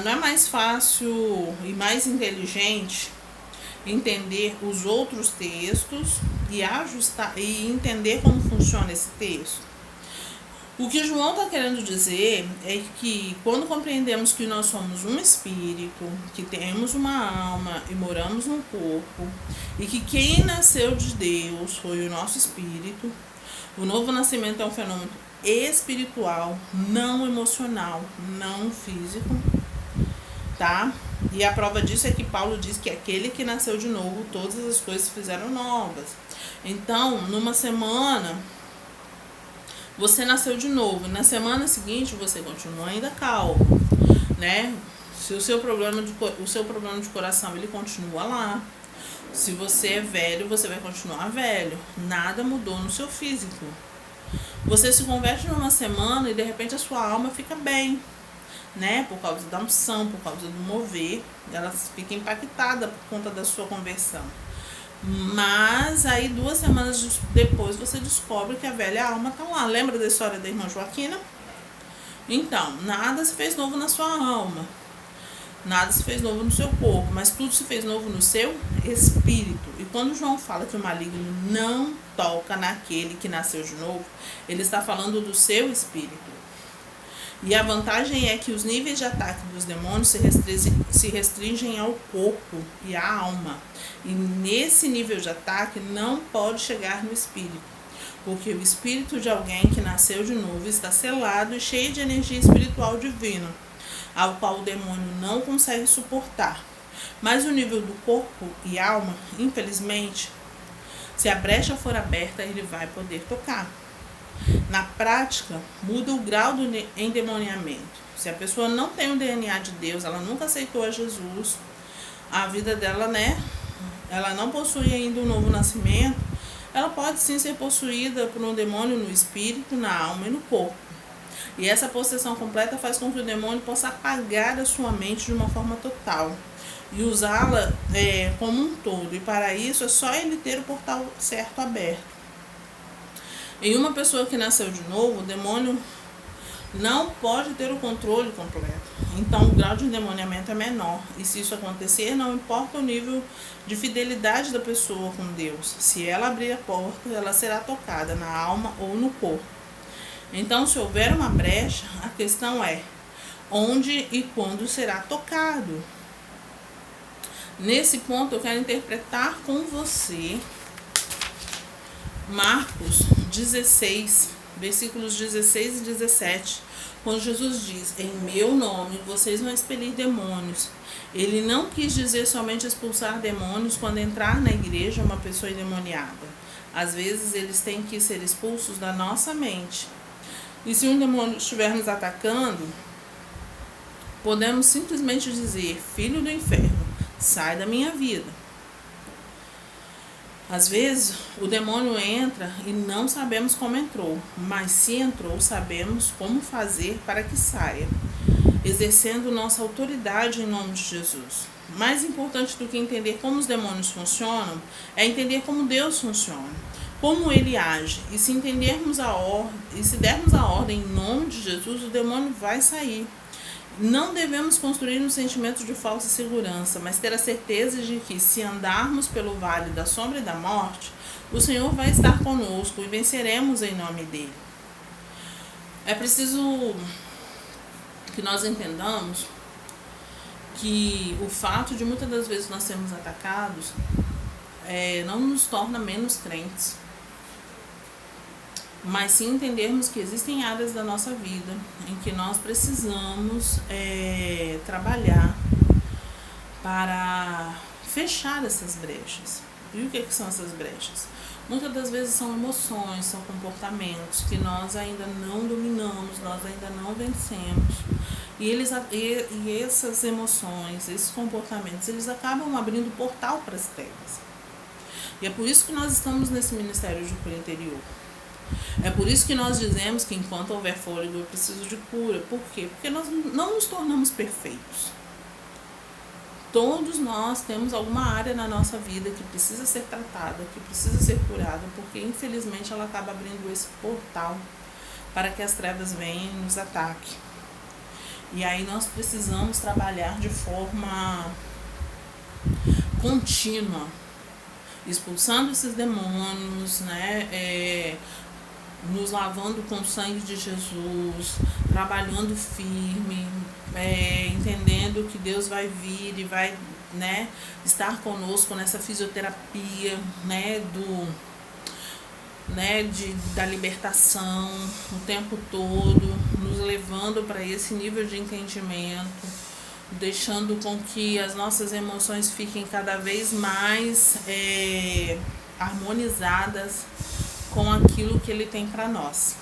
Não é mais fácil e mais inteligente entender os outros textos e ajustar e entender como funciona esse texto? O que João está querendo dizer é que quando compreendemos que nós somos um espírito, que temos uma alma e moramos num corpo, e que quem nasceu de Deus foi o nosso espírito, o novo nascimento é um fenômeno espiritual, não emocional, não físico, tá? E a prova disso é que Paulo diz que aquele que nasceu de novo, todas as coisas se fizeram novas. Então, numa semana, você nasceu de novo. Na semana seguinte, você continua ainda calmo, né? Se o seu problema de coração, ele continua lá. Se você é velho, você vai continuar velho. Nada mudou no seu físico. Você se converte numa semana e de repente a sua alma fica bem, né? Por causa da unção, por causa do mover. Ela fica impactada por conta da sua conversão. Mas aí 2 semanas depois você descobre que a velha alma está lá. Lembra da história da irmã Joaquina? Então, nada se fez novo na sua alma, nada se fez novo no seu corpo, mas tudo se fez novo no seu espírito. E quando João fala que o maligno não toca naquele que nasceu de novo, ele está falando do seu espírito. E a vantagem é que os níveis de ataque dos demônios se restringem ao corpo e à alma. E nesse nível de ataque não pode chegar no espírito, porque o espírito de alguém que nasceu de novo está selado e cheio de energia espiritual divina, ao qual o demônio não consegue suportar. Mas o nível do corpo e alma, infelizmente, se a brecha for aberta, ele vai poder tocar. Na prática, muda o grau do endemoniamento. Se a pessoa não tem o DNA de Deus, ela nunca aceitou a Jesus, a vida dela, né? Ela não possui ainda um novo nascimento, ela pode sim ser possuída por um demônio no espírito, na alma e no corpo. E essa possessão completa faz com que o demônio possa apagar a sua mente de uma forma total e usá-la como um todo. E para isso é só ele ter o portal certo aberto. Em uma pessoa que nasceu de novo, o demônio não pode ter o controle completo. Então, o grau de endemoniamento é menor. E se isso acontecer, não importa o nível de fidelidade da pessoa com Deus. Se ela abrir a porta, ela será tocada na alma ou no corpo. Então, se houver uma brecha, a questão é onde e quando será tocado. Nesse ponto, eu quero interpretar com você Marcos 16, versículos 16 e 17, quando Jesus diz: em meu nome vocês vão expelir demônios. Ele não quis dizer somente expulsar demônios quando entrar na igreja uma pessoa endemoniada. Às vezes eles têm que ser expulsos da nossa mente. E se um demônio estiver nos atacando, podemos simplesmente dizer: filho do inferno, sai da minha vida. Às vezes, o demônio entra e não sabemos como entrou, mas se entrou, sabemos como fazer para que saia, exercendo nossa autoridade em nome de Jesus. Mais importante do que entender como os demônios funcionam, é entender como Deus funciona, como Ele age. E se entendermos a ordem, e se dermos a ordem em nome de Jesus, o demônio vai sair. Não devemos construir um sentimento de falsa segurança, mas ter a certeza de que, se andarmos pelo vale da sombra e da morte, o Senhor vai estar conosco e venceremos em nome dele. É preciso que nós entendamos que o fato de muitas das vezes nós sermos atacados não nos torna menos crentes, mas sim entendermos que existem áreas da nossa vida em que nós precisamos trabalhar para fechar essas brechas. E o que são essas brechas? Muitas das vezes são emoções, são comportamentos que nós ainda não dominamos, nós ainda não vencemos. E essas emoções, esses comportamentos, eles acabam abrindo portal para as trevas. E é por isso que nós estamos nesse ministério de cura interior. É por isso que nós dizemos que enquanto houver fôlego eu preciso de cura. Por quê? Porque nós não nos tornamos perfeitos. Todos nós temos alguma área na nossa vida que precisa ser tratada, que precisa ser curada, porque infelizmente ela acaba abrindo esse portal para que as trevas venham e nos ataquem. E aí nós precisamos trabalhar de forma contínua, expulsando esses demônios, né? Nos lavando com o sangue de Jesus, trabalhando firme, entendendo que Deus vai vir e vai, né, estar conosco nessa fisioterapia, né, da libertação o tempo todo, nos levando para esse nível de entendimento, deixando com que as nossas emoções fiquem cada vez mais harmonizadas com aquilo que ele tem para nós.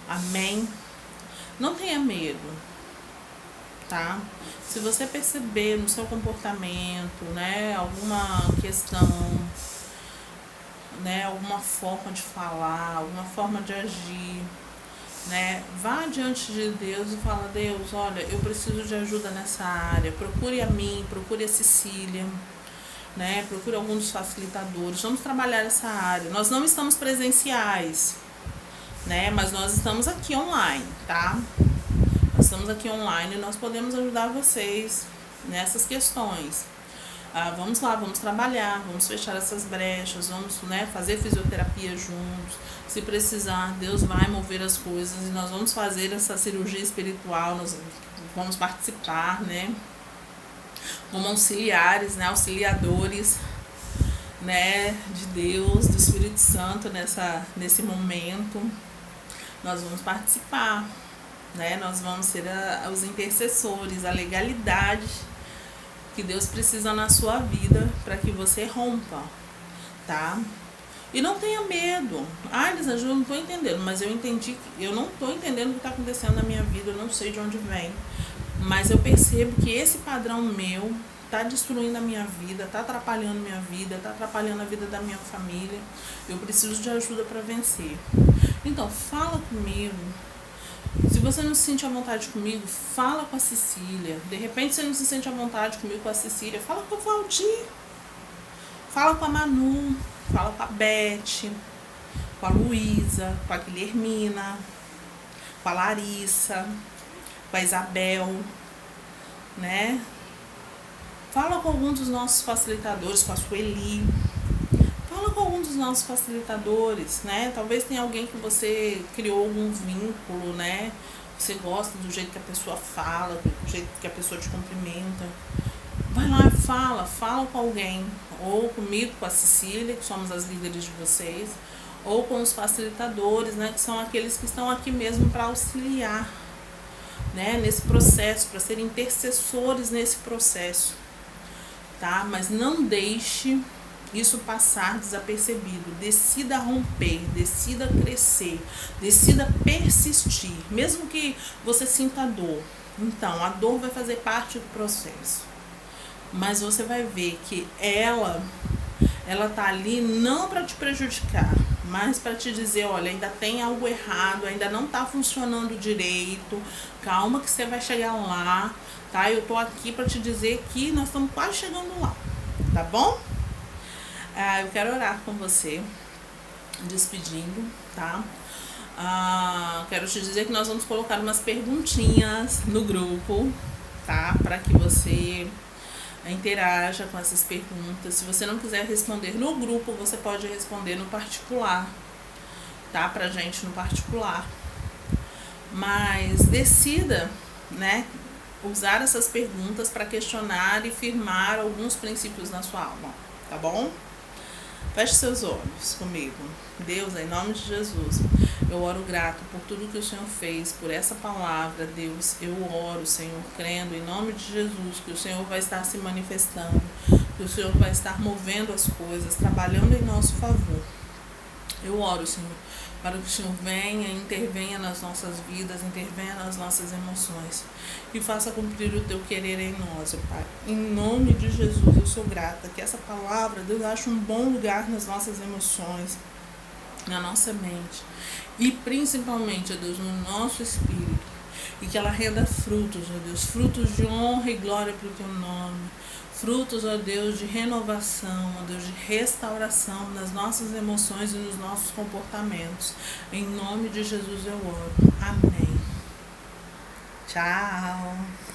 Amém? Não tenha medo, tá? Se você perceber no seu comportamento, né, alguma questão, né, alguma forma de falar, alguma forma de agir, né, vá diante de Deus e fala: Deus, olha, eu preciso de ajuda nessa área, procure a mim, procure a Cecília, né, procure algum dos facilitadores, vamos trabalhar essa área. Nós não estamos presenciais, né, mas nós estamos aqui online, tá? Nós estamos aqui online e nós podemos ajudar vocês nessas questões. Vamos lá, vamos trabalhar, vamos fechar essas brechas, vamos, né, fazer fisioterapia juntos. Se precisar, Deus vai mover as coisas e nós vamos fazer essa cirurgia espiritual, nós vamos participar, né, como auxiliares, né, auxiliadores, né, de Deus, do Espírito Santo nesse momento. Nós vamos participar, né, nós vamos ser os intercessores, a legalidade que Deus precisa na sua vida para que você rompa, tá? E não tenha medo. Elisa, eu não estou entendendo, mas eu entendi, eu não estou entendendo o que está acontecendo na minha vida, eu não sei de onde vem, mas eu percebo que esse padrão meu está destruindo a minha vida, está atrapalhando minha vida, está atrapalhando a vida da minha família. Eu preciso de ajuda para vencer. Então, fala comigo. Se você não se sente à vontade comigo, fala com a Cecília. De repente você não se sente à vontade comigo, com a Cecília, fala com o Valdir. Fala com a Manu, fala com a Beth, com a Luísa, com a Guilhermina, com a Larissa, com a Isabel, né? Fala com algum dos nossos facilitadores, com a Sueli. Fala com algum dos nossos facilitadores, né? Talvez tenha alguém que você criou algum vínculo, né? Você gosta do jeito que a pessoa fala, do jeito que a pessoa te cumprimenta. Vai lá e fala com alguém. Ou comigo, com a Cecília, que somos as líderes de vocês. Ou com os facilitadores, né? Que são aqueles que estão aqui mesmo para auxiliar, né? Nesse processo, para serem intercessores nesse processo, tá? Mas não deixe isso passar desapercebido. Decida romper, decida crescer, decida persistir, mesmo que você sinta dor. Então, a dor vai fazer parte do processo, mas você vai ver que ela tá ali não para te prejudicar, mas para te dizer: olha, ainda tem algo errado, ainda não tá funcionando direito, calma que você vai chegar lá, tá? Eu tô aqui para te dizer que nós estamos quase chegando lá, tá bom? Eu quero orar com você, despedindo, tá? Quero te dizer que nós vamos colocar umas perguntinhas no grupo, tá? Para que você interaja com essas perguntas. Se você não quiser responder no grupo, você pode responder no particular, tá? Pra gente no particular. Mas decida, né, usar essas perguntas para questionar e firmar alguns princípios na sua alma, tá bom? Feche seus olhos comigo. Deus, em nome de Jesus, eu oro grato por tudo que o Senhor fez, por essa palavra, Deus. Eu oro, Senhor, crendo em nome de Jesus, que o Senhor vai estar se manifestando, que o Senhor vai estar movendo as coisas, trabalhando em nosso favor. Eu oro, Senhor, para que o Senhor venha, intervenha nas nossas vidas, intervenha nas nossas emoções e faça cumprir o teu querer em nós, Pai. Em nome de Jesus, eu sou grata que essa palavra, Deus, ache um bom lugar nas nossas emoções, na nossa mente e principalmente, ó Deus, no nosso espírito, e que ela renda frutos, ó Deus, frutos de honra e glória para o teu nome, frutos, ó Deus, de renovação, ó Deus, de restauração nas nossas emoções e nos nossos comportamentos. Em nome de Jesus eu oro. Amém. Tchau.